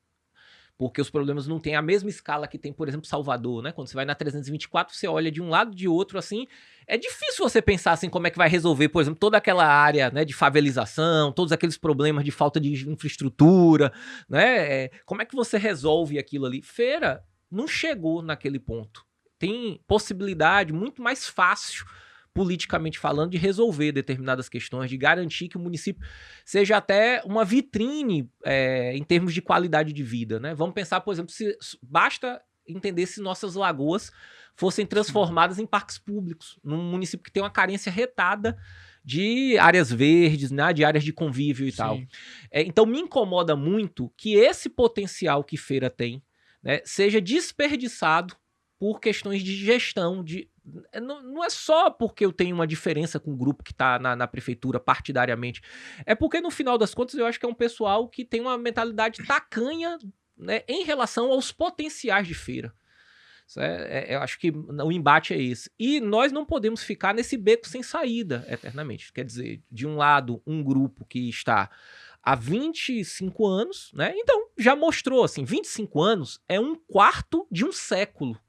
porque os problemas não têm a mesma escala que tem, por exemplo, Salvador, né? Quando você vai na 324, você olha de um lado de outro, assim, é difícil você pensar assim como é que vai resolver, por exemplo, toda aquela área, né, de favelização, todos aqueles problemas de falta de infraestrutura, né? Como é que você resolve aquilo ali? Feira não chegou naquele ponto. Tem possibilidade muito mais fácil, politicamente falando, de resolver determinadas questões, de garantir que o município seja até uma vitrine em termos de qualidade de vida, né? Vamos pensar, por exemplo, basta entender se nossas lagoas fossem transformadas em parques públicos, num município que tem uma carência retada de áreas verdes, né, de áreas de convívio e Sim. tal. Então me incomoda muito que esse potencial que Feira tem, né, seja desperdiçado por questões de gestão, não é só porque eu tenho uma diferença com o grupo que está na prefeitura partidariamente, é porque no final das contas eu acho que é um pessoal que tem uma mentalidade tacanha, né, em relação aos potenciais de Feira. Eu acho que o embate é esse. E nós não podemos ficar nesse beco sem saída eternamente. Quer dizer, de um lado, um grupo que está há 25 anos, né? Então já mostrou, assim, 25 anos é um quarto de um século.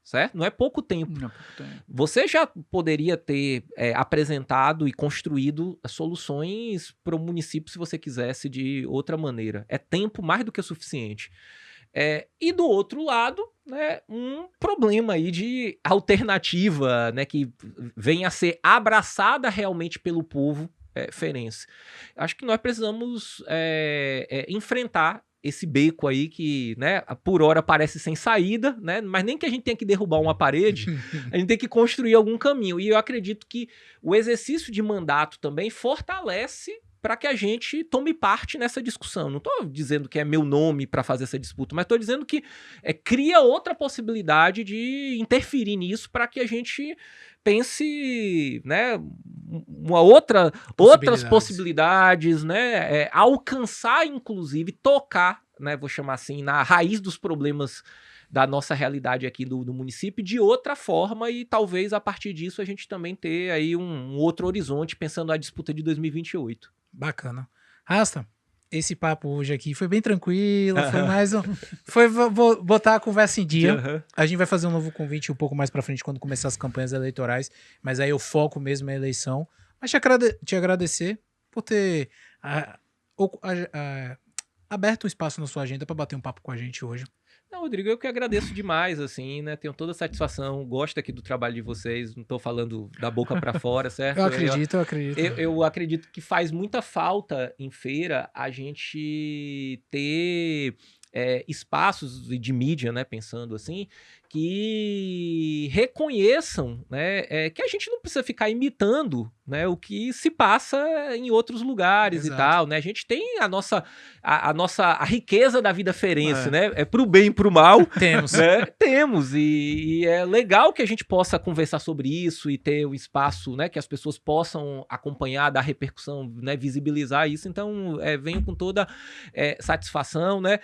Certo? Não é pouco tempo. Não é pouco tempo. Você já poderia ter apresentado e construído soluções para o município se você quisesse de outra maneira. É tempo mais do que suficiente. E do outro lado, né, um problema aí de alternativa, né, que venha a ser abraçada realmente pelo povo ferense. Acho que nós precisamos enfrentar esse beco aí que, né, por hora parece sem saída, né, mas nem que a gente tenha que derrubar uma parede, a gente tem que construir algum caminho. E eu acredito que o exercício de mandato também fortalece para que a gente tome parte nessa discussão. Não estou dizendo que é meu nome para fazer essa disputa, mas estou dizendo que cria outra possibilidade de interferir nisso para que a gente pense, né, outras possibilidades, né, alcançar, inclusive, tocar, né, vou chamar assim, na raiz dos problemas da nossa realidade aqui do município de outra forma e talvez a partir disso a gente também ter aí um outro horizonte pensando na disputa de 2028. Bacana. Rasta? esse papo hoje aqui foi bem tranquilo, foi mais um... Vou botar a conversa em dia. A gente vai fazer um novo convite um pouco mais pra frente quando começar as campanhas eleitorais, mas aí o foco mesmo é a eleição. Mas te agradecer por ter aberto um espaço na sua agenda pra bater um papo com a gente hoje. Não, Rodrigo, eu que agradeço demais, assim, né? Tenho toda a satisfação, gosto aqui do trabalho de vocês, não tô falando da boca pra fora, certo? Eu acredito. Eu acredito que faz muita falta em feira a gente ter espaços de mídia, né? Pensando assim, que reconheçam, né? Que a gente não precisa ficar imitando, né, o que se passa em outros lugares. Exato. E tal, né? A gente tem a riqueza da vida feirense, né? É pro bem e pro mal. Temos. Né? Temos. E é legal que a gente possa conversar sobre isso e ter um espaço, né, que as pessoas possam acompanhar, dar repercussão, né, visibilizar isso. Então, venho com toda satisfação, né?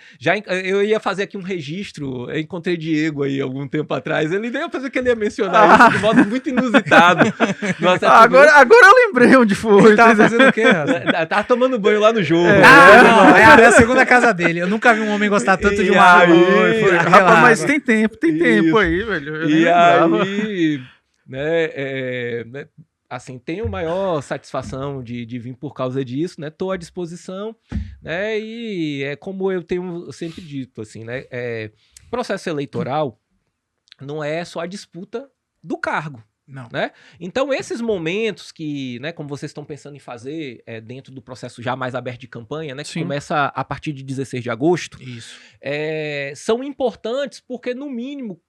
Eu ia fazer aqui um registro, eu encontrei Diego aí algum tempo atrás, ele veio fazer que ele ia mencionar isso de modo muito inusitado. Agora eu lembrei onde foi. Ele tava fazendo o quê, Tava tomando banho lá no jogo. Não, é a segunda casa dele. Eu nunca vi um homem gostar tanto de uma água. Rapaz, mas tem tempo aí, velho. E aí, né, assim, tenho maior satisfação de vir por causa disso, né? Tô à disposição, né? E é como eu tenho sempre dito, assim, né? Processo eleitoral não é só a disputa do cargo. Não. Né? Então, esses momentos que, né, como vocês estão pensando em fazer dentro do processo já mais aberto de campanha, né, que começa a partir de 16 de agosto, isso. São importantes porque, no mínimo,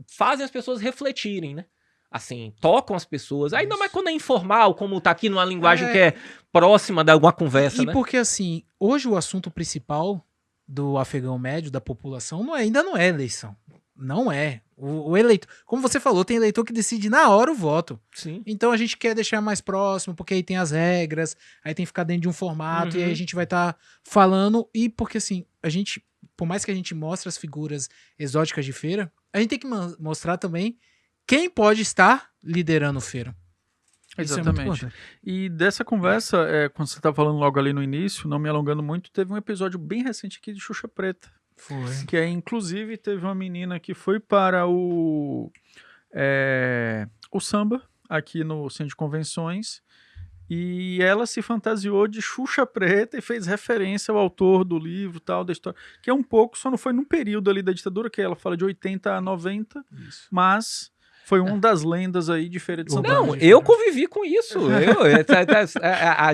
fazem as pessoas refletirem, né? Assim, tocam as pessoas. Ainda mais quando é informal, como tá aqui numa linguagem que é próxima de alguma conversa, e né? Porque, assim, hoje o assunto principal do afegão médio, da população, ainda não é eleição. Não é. O eleitor, como você falou, tem eleitor que decide na hora o voto. Sim. Então a gente quer deixar mais próximo, porque aí tem as regras, aí tem que ficar dentro de um formato, e aí a gente vai estar falando. E porque assim, a gente, por mais que a gente mostre as figuras exóticas de feira, a gente tem que mostrar também quem pode estar liderando feira. Exatamente. E dessa conversa, quando você estava falando logo ali no início, não me alongando muito, teve um episódio bem recente aqui de Xuxa Preta. Foi. Que inclusive teve uma menina que foi para o samba aqui no Centro de Convenções e ela se fantasiou de Xuxa Preta e fez referência ao autor do livro, tal, da história, que é um pouco, só não foi num período ali da ditadura, que ela fala de 80 a 90, isso. Mas foi uma das lendas aí de Feira de Santana. Não, eu convivi com isso.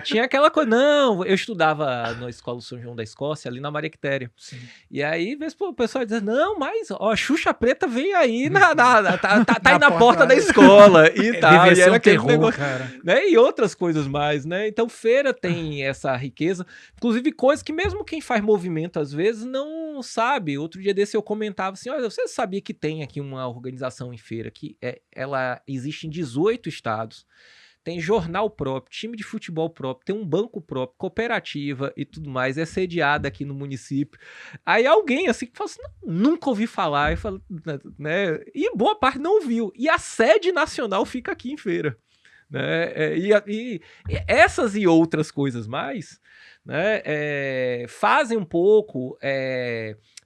Tinha aquela coisa. Não, eu estudava na escola São João da Escócia, ali na Maria Quitéria. Sim. E aí, o pessoal dizia, não, mas ó, Xuxa Preta vem aí, tá aí na porta da escola e tal. E era aquele negócio, cara. Né? E outras coisas mais, né? Então, feira tem essa riqueza. Inclusive, coisas que mesmo quem faz movimento, às vezes, não sabe. Outro dia desse eu comentava assim, olha, você sabia que tem aqui uma organização em feira que ela existe em 18 estados, tem jornal próprio, time de futebol próprio, tem um banco próprio, cooperativa e tudo mais, é sediada aqui no município. Aí alguém assim que fala assim, nunca ouvi falar, eu falo, né? E boa parte não ouviu. E a sede nacional fica aqui em feira. Né? E essas e outras coisas mais, né, fazem um pouco,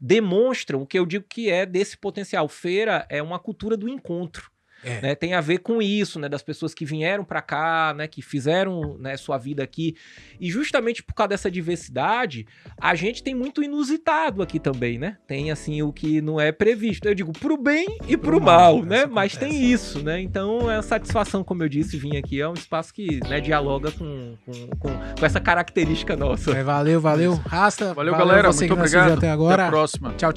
demonstram o que eu digo que é desse potencial. Feira é uma cultura do encontro. Né, tem a ver com isso, né, das pessoas que vieram para cá, né, que fizeram, né, sua vida aqui. E justamente por causa dessa diversidade, a gente tem muito inusitado aqui também, né? Tem, assim, o que não é previsto. Eu digo, pro bem e pro mal, né? Mas tem isso, né? Então, é a satisfação, como eu disse, vir aqui. É um espaço que, né, dialoga com essa característica nossa. Valeu. Rasta. Valeu, galera. Muito obrigado. Até agora. Até a próxima. Tchau.